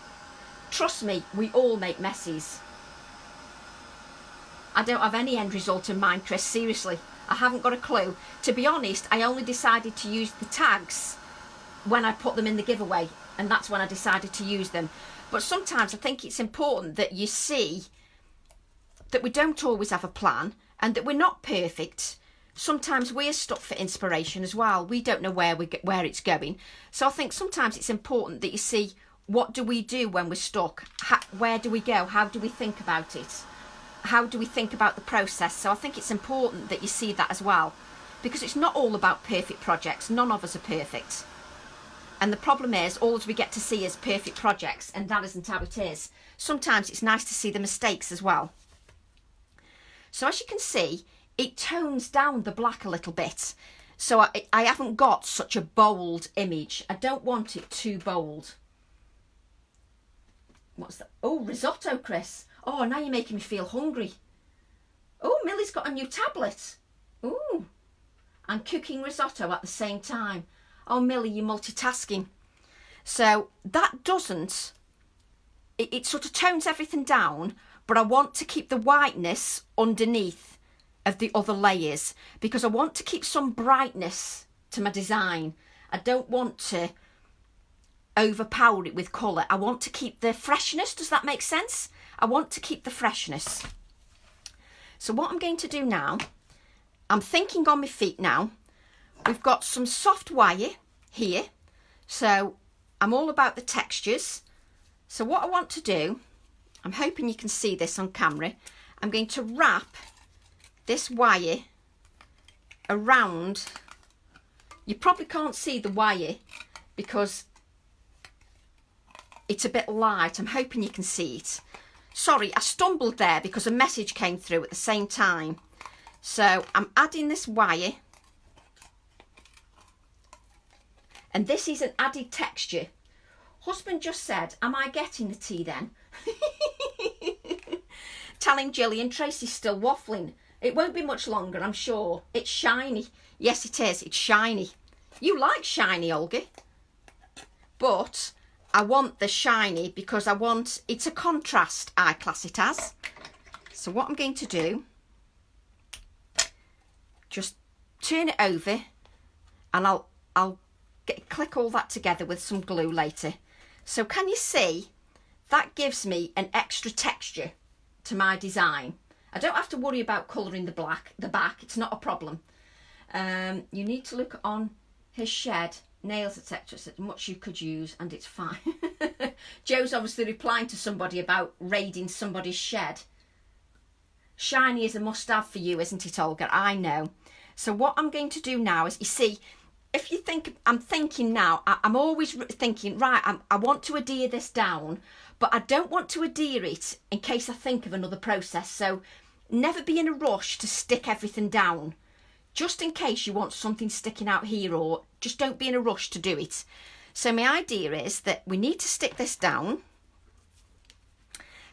Trust me, we all make messes. I don't have any end result in mind, Chris, seriously. I haven't got a clue. To be honest, I only decided to use the tags when I put them in the giveaway, and that's when I decided to use them. But sometimes I think it's important that you see that we don't always have a plan and that we're not perfect. Sometimes we're stuck for inspiration as well. We don't know where it's going. So I think sometimes it's important that you see, what do we do when we're stuck? Where do we go? How do we think about it? How do we think about the process? So I think it's important that you see that as well, because it's not all about perfect projects. None of us are perfect. And the problem is, all we get to see is perfect projects, and that isn't how it is. Sometimes it's nice to see the mistakes as well. So as you can see, it tones down the black a little bit. So I haven't got such a bold image. I don't want it too bold. What's that? Oh, risotto, Chris. Oh, now you're making me feel hungry. Oh, Millie's got a new tablet. Ooh. And cooking risotto at the same time. Oh, Millie, you're multitasking. So that doesn't, it sort of tones everything down, but I want to keep the whiteness underneath of the other layers because I want to keep some brightness to my design. I don't want to overpower it with colour. I want to keep the freshness. Does that make sense? I want to keep the freshness. So what I'm going to do now, I'm thinking on my feet now. We've got some soft wire here, so I'm all about the textures. So what I want to do, I'm hoping you can see this on camera. I'm going to wrap this wire around. You probably can't see the wire because it's a bit light. I'm hoping you can see it. Sorry, I stumbled there because a message came through at the same time. So I'm adding this wire. And this is an added texture. Husband just said, am I getting the tea then? Telling Gillian, Tracy's still waffling. It won't be much longer, I'm sure. It's shiny. Yes, it is. It's shiny. You like shiny, Olga. But I want the shiny because it's a contrast, I class it as. So what I'm going to do, just turn it over and I'll click all that together with some glue later. So can you see, that gives me an extra texture to my design. I don't have to worry about colouring the back, it's not a problem. You need to look on his shed, nails, etc. So much you could use and it's fine. Joe's obviously replying to somebody about raiding somebody's shed. Shiny is a must-have for you, isn't it, Olga? I know. So what I'm going to do now is, you see, if you think, I'm thinking now, I'm always thinking, right, I want to adhere this down, but I don't want to adhere it in case I think of another process. So never be in a rush to stick everything down. Just in case you want something sticking out here, or just don't be in a rush to do it. So my idea is that we need to stick this down.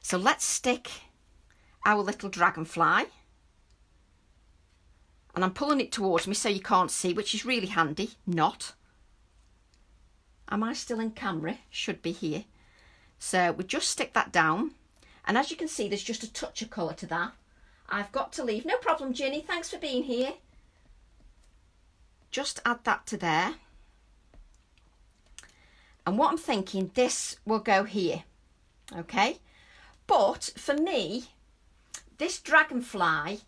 So let's stick our little dragonfly. And I'm pulling it towards me so you can't see, which is really handy. Not. Am I still in camera? Should be here. So we just stick that down. And as you can see, there's just a touch of colour to that. I've got to leave. No problem, Ginny. Thanks for being here. Just add that to there. And what I'm thinking, this will go here. Okay? But for me, this dragonfly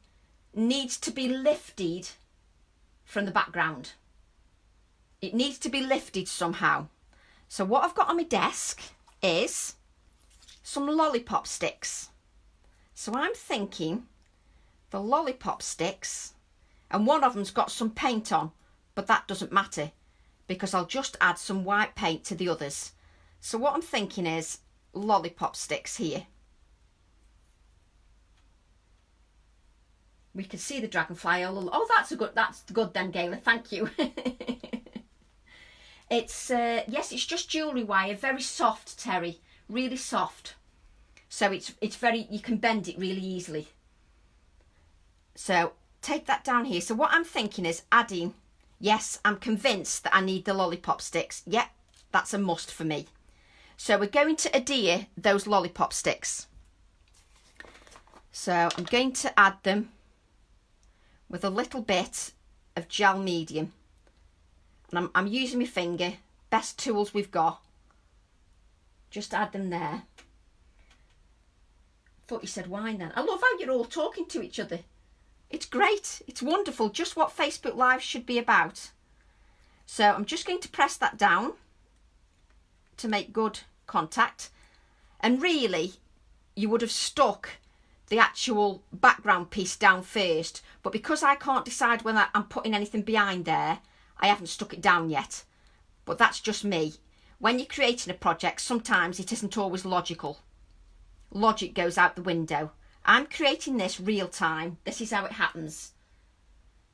needs to be lifted from the background. It needs to be lifted somehow. So what I've got on my desk is some lollipop sticks. So I'm thinking the lollipop sticks, and one of them's got some paint on, but that doesn't matter because I'll just add some white paint to the others. So what I'm thinking is lollipop sticks here. We can see the dragonfly. Oh, that's good then, Gayla. Thank you. It's yes, it's just jewellery wire, very soft, Terry, really soft. So it's very, you can bend it really easily. So take that down here. So what I'm thinking is adding, yes, I'm convinced that I need the lollipop sticks. Yep, that's a must for me. So we're going to adhere those lollipop sticks. So I'm going to add them with a little bit of gel medium. And I'm using my finger, best tools we've got. Just add them there. Thought you said wine then. I love how you're all talking to each other. It's great, it's wonderful, just what Facebook Live should be about. So I'm just going to press that down to make good contact. And really, you would have stuck the actual background piece down first, but because I can't decide whether I'm putting anything behind there, I haven't stuck it down yet. But that's just me. When you're creating a project, sometimes it isn't always logical. Logic goes out the window. I'm creating this real time. This is how it happens.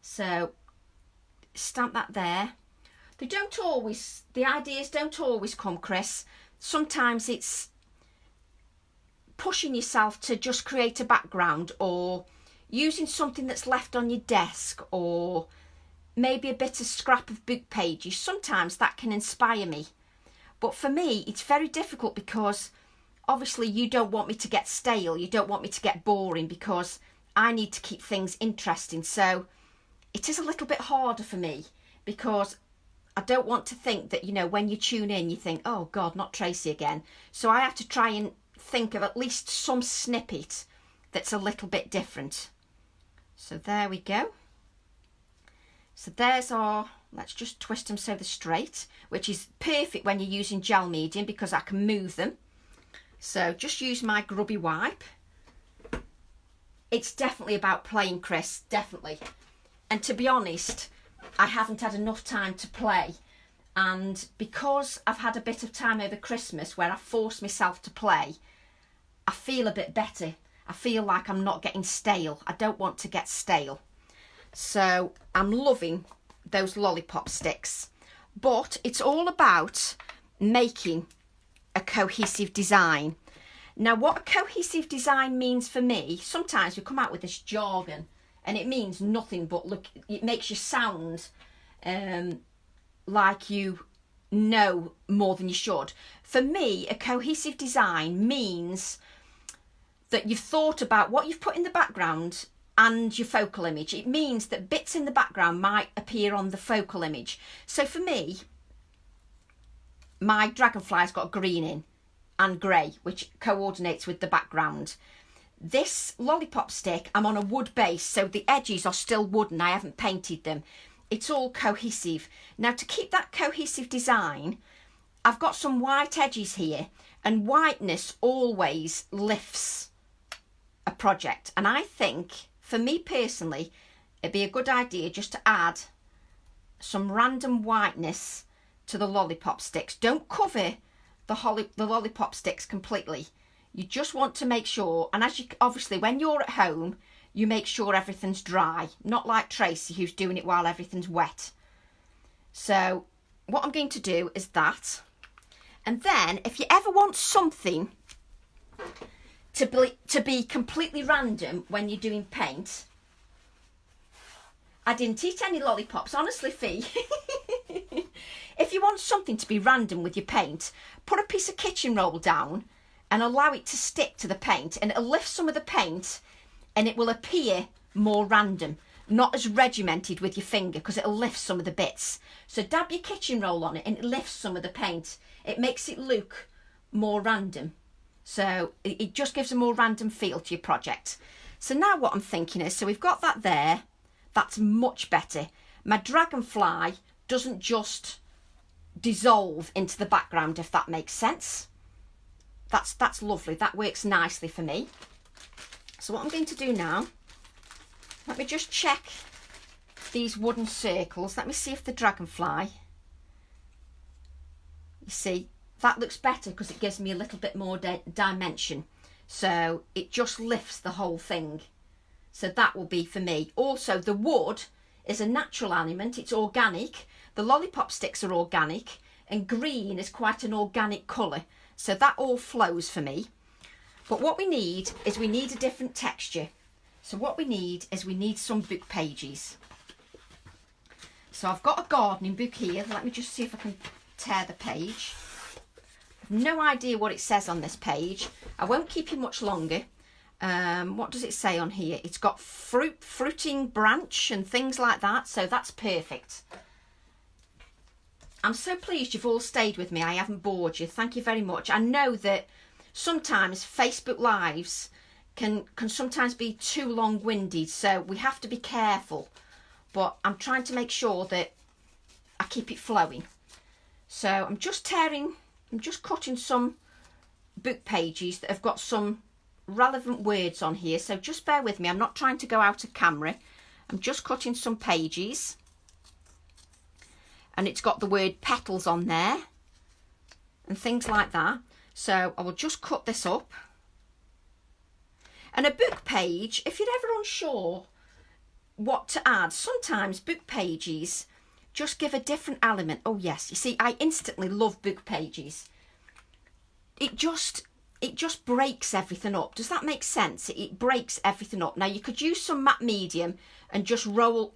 So stamp that there. The ideas don't always come, Chris. Sometimes it's pushing yourself to just create a background, or using something that's left on your desk, or maybe a bit of scrap of book pages. Sometimes that can inspire me. But for me, it's very difficult because obviously you don't want me to get stale. You don't want me to get boring because I need to keep things interesting. So it is a little bit harder for me because I don't want to think that, you know, when you tune in, you think, oh God, not Tracy again. So I have to try and think of at least some snippet that's a little bit different. So there we go. So there's our, let's just twist them so they're straight, which is perfect when you're using gel medium because I can move them. So just use my grubby wipe. It's definitely about playing, Chris, definitely. And to be honest, I haven't had enough time to play. And because I've had a bit of time over Christmas where I forced myself to play, I feel a bit better. I feel like I'm not getting stale. I don't want to get stale. So I'm loving those lollipop sticks. But it's all about making a cohesive design. Now, what a cohesive design means for me, sometimes we come out with this jargon and it means nothing but, look, it makes you sound like you know more than you should. For me, a cohesive design means that you've thought about what you've put in the background and your focal image. It means that bits in the background might appear on the focal image. So for me, my dragonfly's got green in and grey, which coordinates with the background. This lollipop stick, I'm on a wood base, so the edges are still wooden. I haven't painted them. It's all cohesive. Now, to keep that cohesive design, I've got some white edges here, and whiteness always lifts a project. And I think, for me personally, it'd be a good idea just to add some random whiteness to the lollipop sticks. Don't cover the lollipop sticks completely. You just want to make sure, and as you obviously when you're at home, you make sure everything's dry, not like Tracy who's doing it while everything's wet. So what I'm going to do is that, and then if you ever want something to be completely random when you're doing paint, I didn't eat any lollipops, honestly, Fee. If you want something to be random with your paint, put a piece of kitchen roll down and allow it to stick to the paint, and it'll lift some of the paint and it will appear more random, not as regimented with your finger, because it'll lift some of the bits. So dab your kitchen roll on it and it lifts some of the paint. It makes it look more random. So it just gives a more random feel to your project. So now what I'm thinking is, so we've got that there. That's much better. My dragonfly doesn't just dissolve into the background, if that makes sense. That's lovely. That works nicely for me. So what I'm going to do now, let me just check these wooden circles. Let me see if the dragonfly, you see, that looks better because it gives me a little bit more dimension. So it just lifts the whole thing. So that will be for me. Also, the wood is a natural element. It's organic. The lollipop sticks are organic, and green is quite an organic colour. So that all flows for me. But what we need is we need a different texture. So what we need is we need some book pages. So I've got a gardening book here. Let me just see if I can tear the page. I've no idea what it says on this page. I won't keep you much longer. What does it say on here? It's got fruiting branch and things like that. So that's perfect. I'm so pleased you've all stayed with me. I haven't bored you. Thank you very much. I know that sometimes Facebook Lives can sometimes be too long-winded, so we have to be careful. But I'm trying to make sure that I keep it flowing. So I'm just cutting some book pages that have got some relevant words on here. So just bear with me. I'm not trying to go out of camera. I'm just cutting some pages. And it's got the word petals on there and things like that. So I will just cut this up. And a book page, if you're ever unsure what to add, sometimes book pages just give a different element. Oh yes, you see, I instantly love book pages. It just breaks everything up. Does that make sense? It breaks everything up. Now you could use some matte medium and just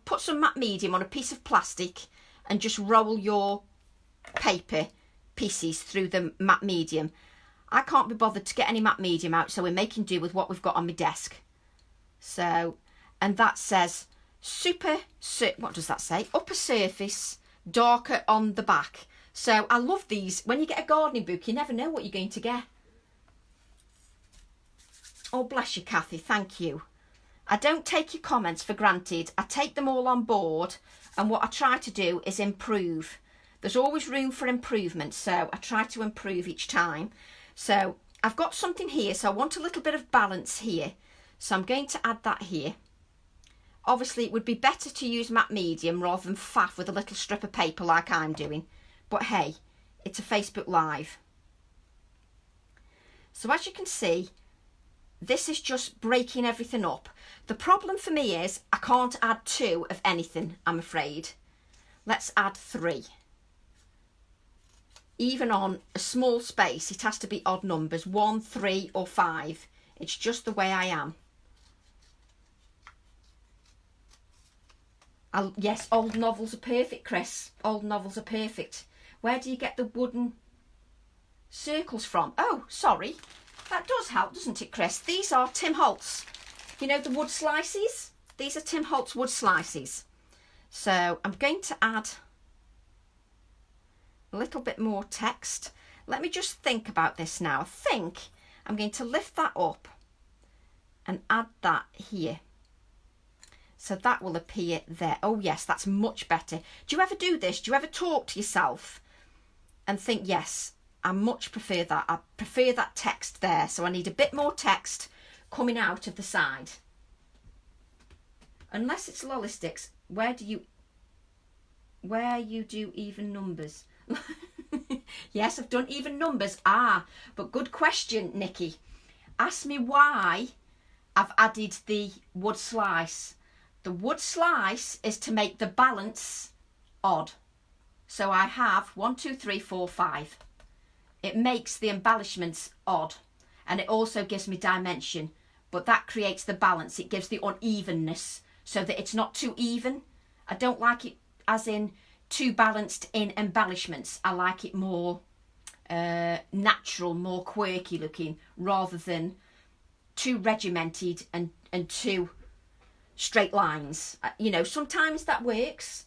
put some matte medium on a piece of plastic and just roll your paper pieces through the matte medium. I can't be bothered to get any matte medium out, so we're making do with what we've got on my desk. So, and that says what does that say? Upper surface, darker on the back. So I love these. When you get a gardening book, you never know what you're going to get. Oh, bless you, Kathy. Thank you. I don't take your comments for granted. I take them all on board, and what I try to do is improve. There's always room for improvement, so I try to improve each time. So I've got something here, so I want a little bit of balance here. So I'm going to add that here. Obviously, it would be better to use matte medium rather than faff with a little strip of paper like I'm doing. But hey, it's a Facebook Live. So as you can see, this is just breaking everything up. The problem for me is I can't add 2 of anything, I'm afraid. Let's add 3. Even on a small space, it has to be odd numbers, 1, 3 or 5. It's just the way I am. Yes, old novels are perfect, Chris. Old novels are perfect. Where do you get the wooden circles from? Oh, sorry. That does help, doesn't it, Chris? These are Tim Holtz. You know the wood slices? These are Tim Holtz wood slices. So I'm going to add a little bit more text. Let me just think about this now. I think I'm going to lift that up and add that here. So that will appear there. Oh yes, that's much better. Do you ever do this? Do you ever talk to yourself and think, yes, I much prefer that. I prefer that text there. So I need a bit more text coming out of the side. Unless it's lollistics, where you do even numbers? Yes, I've done even numbers. But good question, Nikki. Ask me why I've added the wood slice. The wood slice is to make the balance odd. So I have 1, 2, 3, 4, 5. It makes the embellishments odd, and it also gives me dimension, but that creates the balance. It gives the unevenness so that it's not too even. I don't like it as in too balanced in embellishments. I like it more natural, more quirky looking, rather than too regimented and too straight lines. You know, sometimes that works,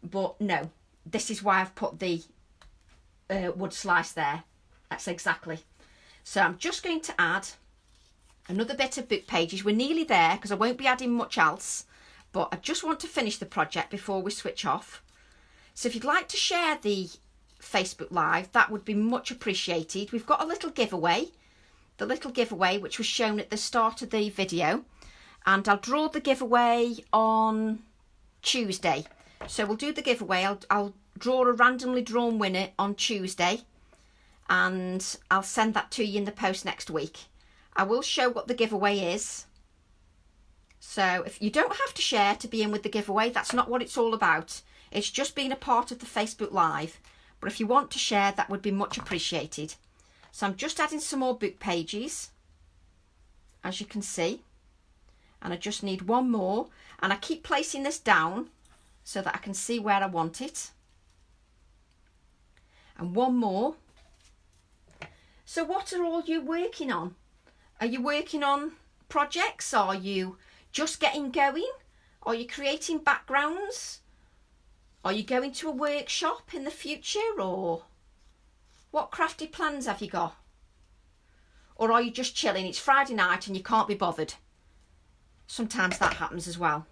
but no, this is why I've put the wood slice there. That's exactly. So I'm just going to add another bit of book pages. We're nearly there because I won't be adding much else, but I just want to finish the project before we switch off. So if you'd like to share the Facebook Live, that would be much appreciated. We've got a little giveaway, the little giveaway which was shown at the start of the video, and I'll draw the giveaway on Tuesday. So we'll do the giveaway. I'll draw a randomly drawn winner on Tuesday, and I'll send that to you in the post next week. I will show what the giveaway is. So if you don't have to share to be in with the giveaway, that's not what it's all about. It's just being a part of the Facebook Live. But if you want to share, that would be much appreciated. So I'm just adding some more book pages, as you can see. And I just need one more. And I keep placing this down so that I can see where I want it. And one more. So what are all you working on? Are you working on projects? Are you just getting going? Are you creating backgrounds? Are you going to a workshop in the future? Or what crafty plans have you got? Or are you just chilling? It's Friday night and you can't be bothered. Sometimes that happens as well.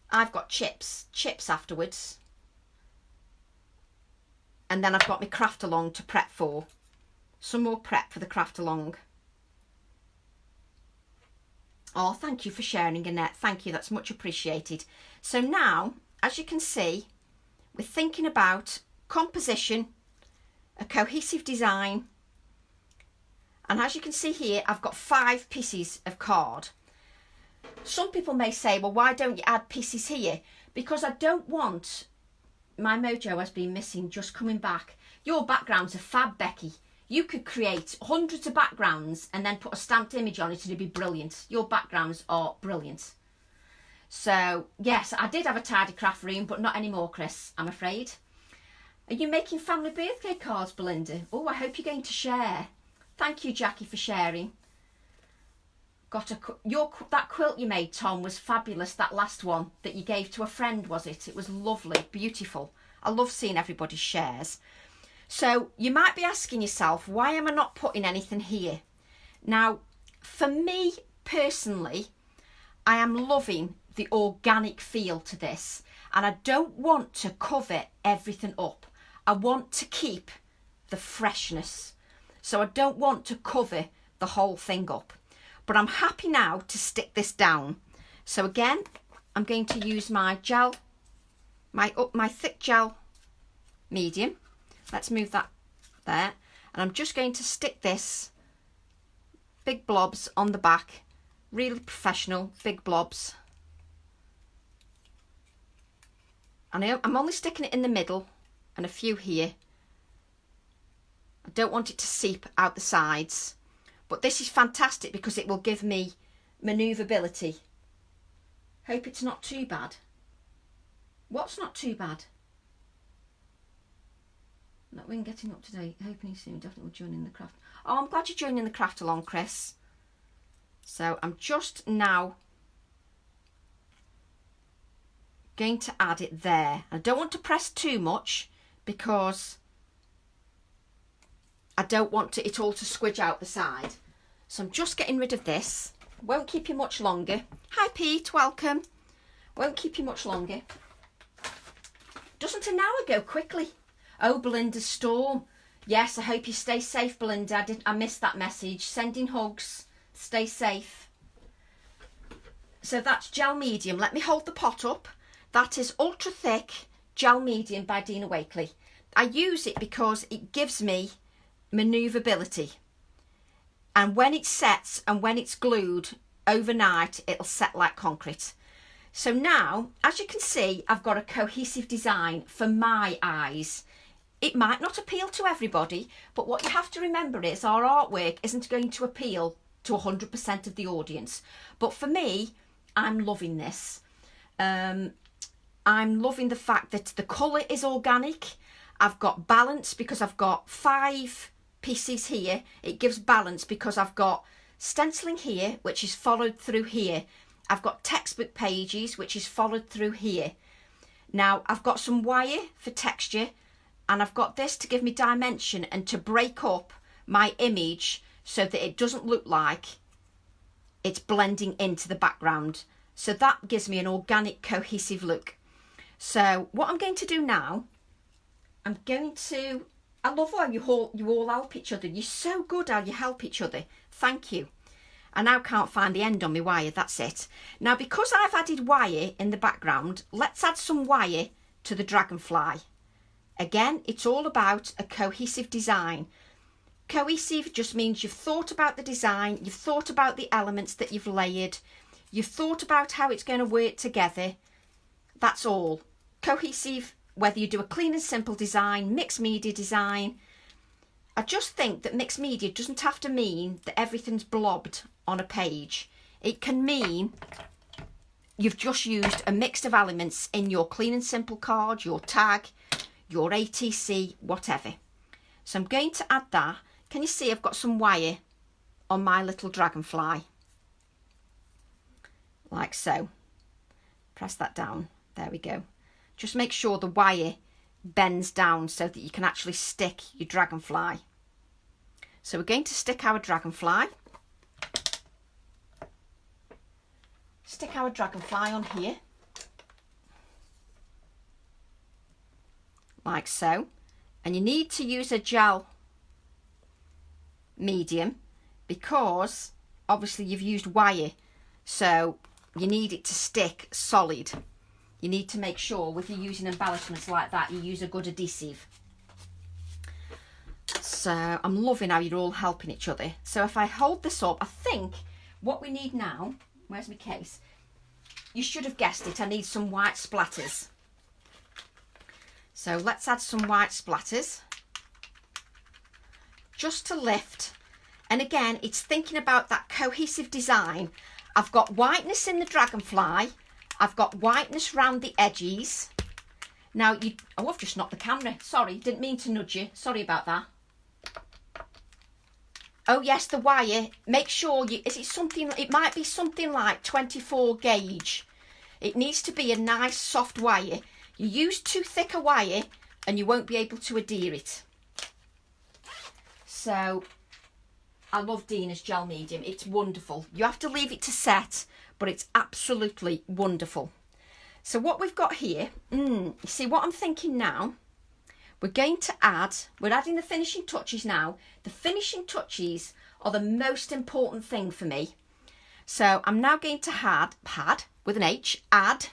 I've got chips afterwards. And then I've got my craft along to prep for. Some more prep for the craft along. Oh, thank you for sharing, Annette. Thank you, that's much appreciated. So now, as you can see, we're thinking about composition, a cohesive design. And as you can see here, I've got 5 pieces of card. Some people may say, well, why don't you add pieces here? Because I don't want my mojo has been missing just coming back. Your backgrounds are fab, Becky. You could create hundreds of backgrounds and then put a stamped image on it and it'd be brilliant. Your backgrounds are brilliant. So, yes, I did have a tidy craft room, but not anymore, Chris, I'm afraid. Are you making family birthday cards, Belinda? Oh, I hope you're going to share. Thank you, Jackie, for sharing. That quilt you made, Tom, was fabulous. That last one that you gave to a friend, was it? It was lovely, beautiful. I love seeing everybody's shares. So you might be asking yourself, why am I not putting anything here? Now, for me personally, I am loving the organic feel to this, and I don't want to cover everything up. I want to keep the freshness. so I don't want to cover the whole thing up. But I'm happy now to stick this down. So again, I'm going to use my gel, my thick gel medium. Let's move that there. And I'm just going to stick this big blobs on the back, really professional, big blobs. And I'm only sticking it in the middle and a few here. I don't want it to seep out the sides, but this is fantastic because it will give me manoeuvrability. Hope it's not too bad. What's not too bad? Not when getting up to date. Hoping soon, definitely joining the craft. Oh, I'm glad you're joining the craft along, Chris. So I'm just now going to add it there. I don't want to press too much because I don't want it all to squidge out the side. So I'm just getting rid of this. Won't keep you much longer. Hi Pete, welcome. Won't keep you much longer. Doesn't an hour go quickly? Oh, Belinda Storm. Yes, I hope you stay safe, Belinda. I missed that message. Sending hugs. Stay safe. So that's gel medium. Let me hold the pot up. That is ultra thick gel medium by Dina Wakley. I use it because it gives me manoeuvrability. And when it sets and when it's glued overnight, it'll set like concrete. So now, as you can see, I've got a cohesive design for my eyes. It might not appeal to everybody, but what you have to remember is our artwork isn't going to appeal to 100% of the audience. But for me, I'm loving this. I'm loving the fact that the colour is organic. I've got balance because I've got 5 pieces here. It gives balance because I've got stenciling here, which is followed through here. I've got textbook pages, which is followed through here. Now, I've got some wire for texture, and I've got this to give me dimension and to break up my image so that it doesn't look like it's blending into the background. So that gives me an organic, cohesive look. So what I'm going to do now, I love how you all help each other. You're so good how you help each other. Thank you. I now can't find the end on my wire, that's it. Now, because I've added wire in the background, let's add some wire to the Dragonfly. Again, it's all about a cohesive design. Cohesive just means you've thought about the design, you've thought about the elements that you've layered, you've thought about how it's going to work together. That's all. Cohesive, whether you do a clean and simple design, mixed media design. I just think that mixed media doesn't have to mean that everything's blobbed on a page. It can mean you've just used a mix of elements in your clean and simple card, your tag, your ATC, whatever. So I'm going to add that. Can you see I've got some wire on my little Dragonfly? Like so. Press that down. There we go. Just make sure the wire bends down so that you can actually stick your Dragonfly. So we're going to stick our Dragonfly. Stick our Dragonfly on here. Like so. And you need to use a gel medium because obviously you've used wire, so you need it to stick solid. You need to make sure with you using embellishments like that you use a good adhesive. So I'm loving how you're all helping each other. So if I hold this up, I think what we need now, where's my case? You should have guessed it, I need some white splatters. So let's add some white splatters just to lift. And again, it's thinking about that cohesive design. I've got whiteness in the Dragonfly. I've got whiteness round the edges. Now, oh, I've just knocked the camera. Sorry, didn't mean to nudge you. Sorry about that. Oh yes, the wire. Make sure it might be something like 24 gauge. It needs to be a nice soft wire. You use too thick a wire and you won't be able to adhere it. So I love Dina's gel medium. It's wonderful. You have to leave it to set, but it's absolutely wonderful. So what we've got here, you see what I'm thinking now? we're adding the finishing touches now. The finishing touches are the most important thing for me. So I'm now going to add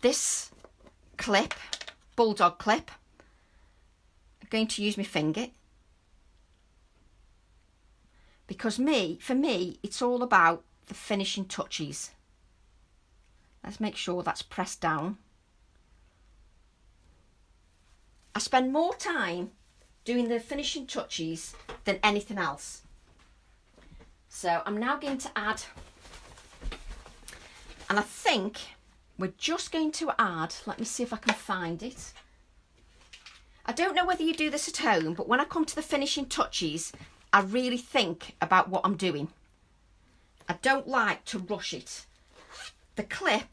this clip, bulldog clip. I'm going to use my finger because for me, it's all about the finishing touches. Let's make sure that's pressed down. I spend more time doing the finishing touches than anything else. So I'm now going to add, and I think we're just going to add, let me see if I can find it. I don't know whether you do this at home, but when I come to the finishing touches, I really think about what I'm doing. I don't like to rush it. The clip,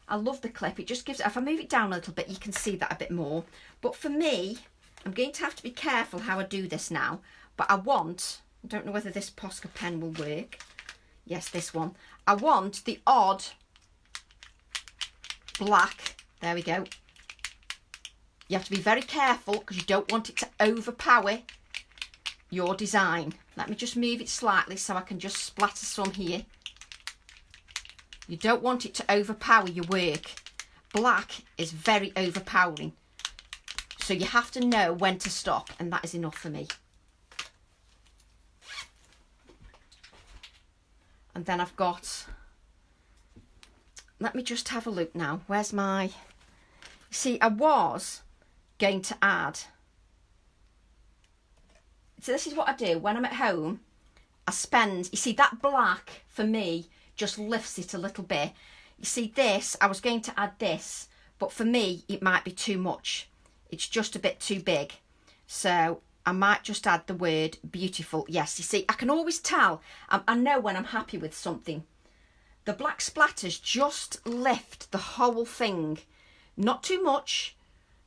I love the clip. It just gives, if I move it down a little bit, you can see that a bit more. But for me, I'm going to have to be careful how I do this now. But I don't know whether this Posca pen will work. Yes, this one. I want the odd black. There we go. You have to be very careful because you don't want it to overpower your design. Let me just move it slightly so I can just splatter some here. You don't want it to overpower your work. Black is very overpowering. So you have to know when to stop, and that is enough for me. And then I've got, let me just have a look now. Where's my, see, I was going to add, so this is what I do when I'm at home. I spend, you see, that black for me just lifts it a little bit. You see this, I was going to add this, but for me it might be too much. It's just a bit too big. So I might just add the word beautiful. Yes, you see, I can always tell. I know when I'm happy with something. The black splatters just lift the whole thing. Not too much,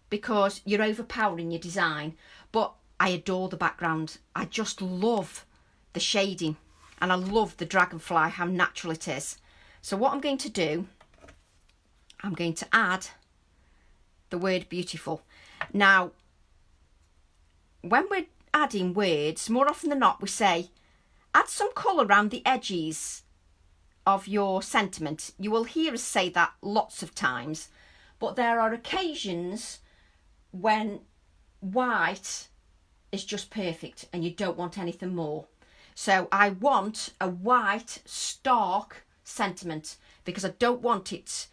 because you're overpowering your design. But I adore the background. I just love the shading. And I love the Dragonfly, how natural it is. So what I'm going to do, I'm going to add the word beautiful. Now, when we're adding words, more often than not, we say, add some colour around the edges of your sentiment. You will hear us say that lots of times, but there are occasions when white is just perfect and you don't want anything more. So I want a white, stark sentiment because I don't want it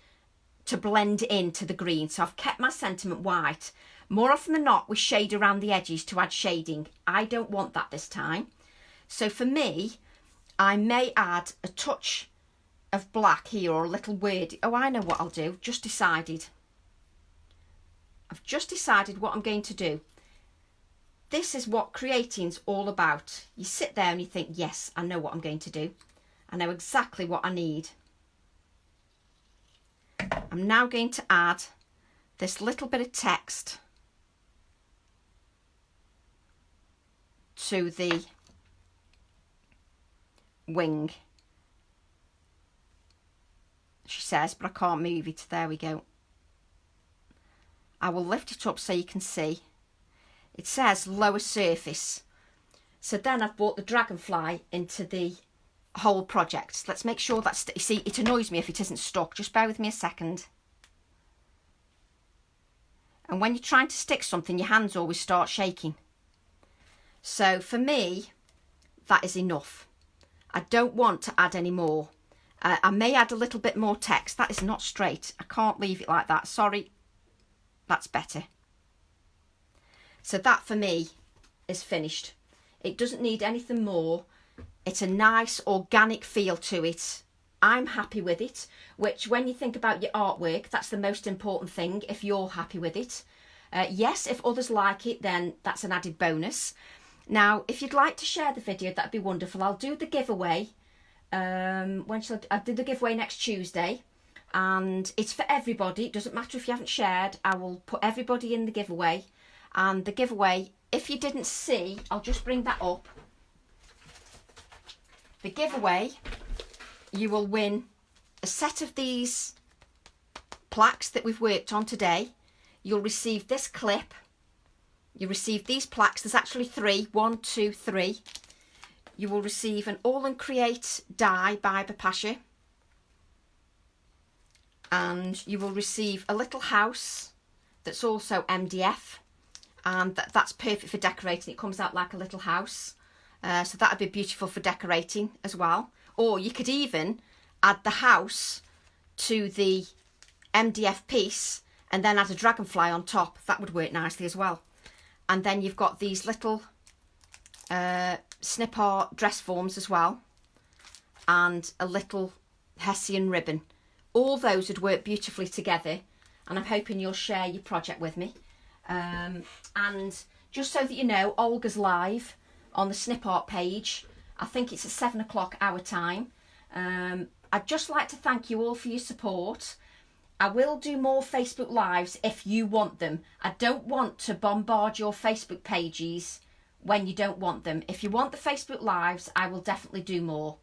to blend into the green. So I've kept my sentiment white. More often than not, we shade around the edges to add shading. I don't want that this time. So for me, I may add a touch of black here or a little word. Oh, I know what I'll do. Just decided. I've just decided what I'm going to do. This is what creating's all about. You sit there and you think, yes, I know what I'm going to do. I know exactly what I need. I'm now going to add this little bit of text to the wing. She says, but I can't move it. There we go. I will lift it up so you can see. It says lower surface. So then I've brought the Dragonfly into the whole project. Let's make sure that's, you see, it annoys me if it isn't stuck. Just bear with me a second. And when you're trying to stick something, your hands always start shaking. So for me, that is enough. I don't want to add any more. I may add a little bit more text. That is not straight. I can't leave it like that. Sorry. That's better. So that for me is finished. It doesn't need anything more. It's a nice organic feel to it. I'm happy with it, which when you think about your artwork, that's the most important thing, if you're happy with it. Yes, if others like it, then that's an added bonus. Now, if you'd like to share the video, that'd be wonderful. I'll do the giveaway. When shall I do the giveaway next Tuesday, and it's for everybody. It doesn't matter if you haven't shared. I will put everybody in the giveaway. And the giveaway, if you didn't see, I'll just bring that up. The giveaway, you will win a set of these plaques that we've worked on today. You'll receive this clip You receive these plaques. There's actually 3. 1, 2, 3. You will receive an All and Create die by Bapasha. And you will receive a little house that's also MDF. And that's perfect for decorating. It comes out like a little house. So that would be beautiful for decorating as well. Or you could even add the house to the MDF piece and then add a dragonfly on top. That would work nicely as well. And then you've got these little snip art dress forms as well, and a little Hessian ribbon. All those would work beautifully together, and I'm hoping you'll share your project with me. And just so that you know, Olga's live on the snip art page. I think it's at 7 o'clock our time. I'd just like to thank you all for your support. I will do more Facebook Lives if you want them. I don't want to bombard your Facebook pages when you don't want them. If you want the Facebook Lives, I will definitely do more.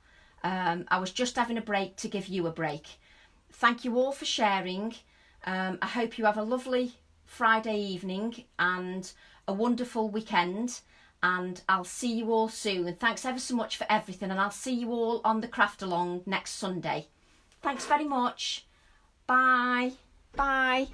I was just having a break to give you a break. Thank you all for sharing. I hope you have a lovely Friday evening and a wonderful weekend. And I'll see you all soon. And thanks ever so much for everything. And I'll see you all on the craft along next Sunday. Thanks very much. Bye. Bye.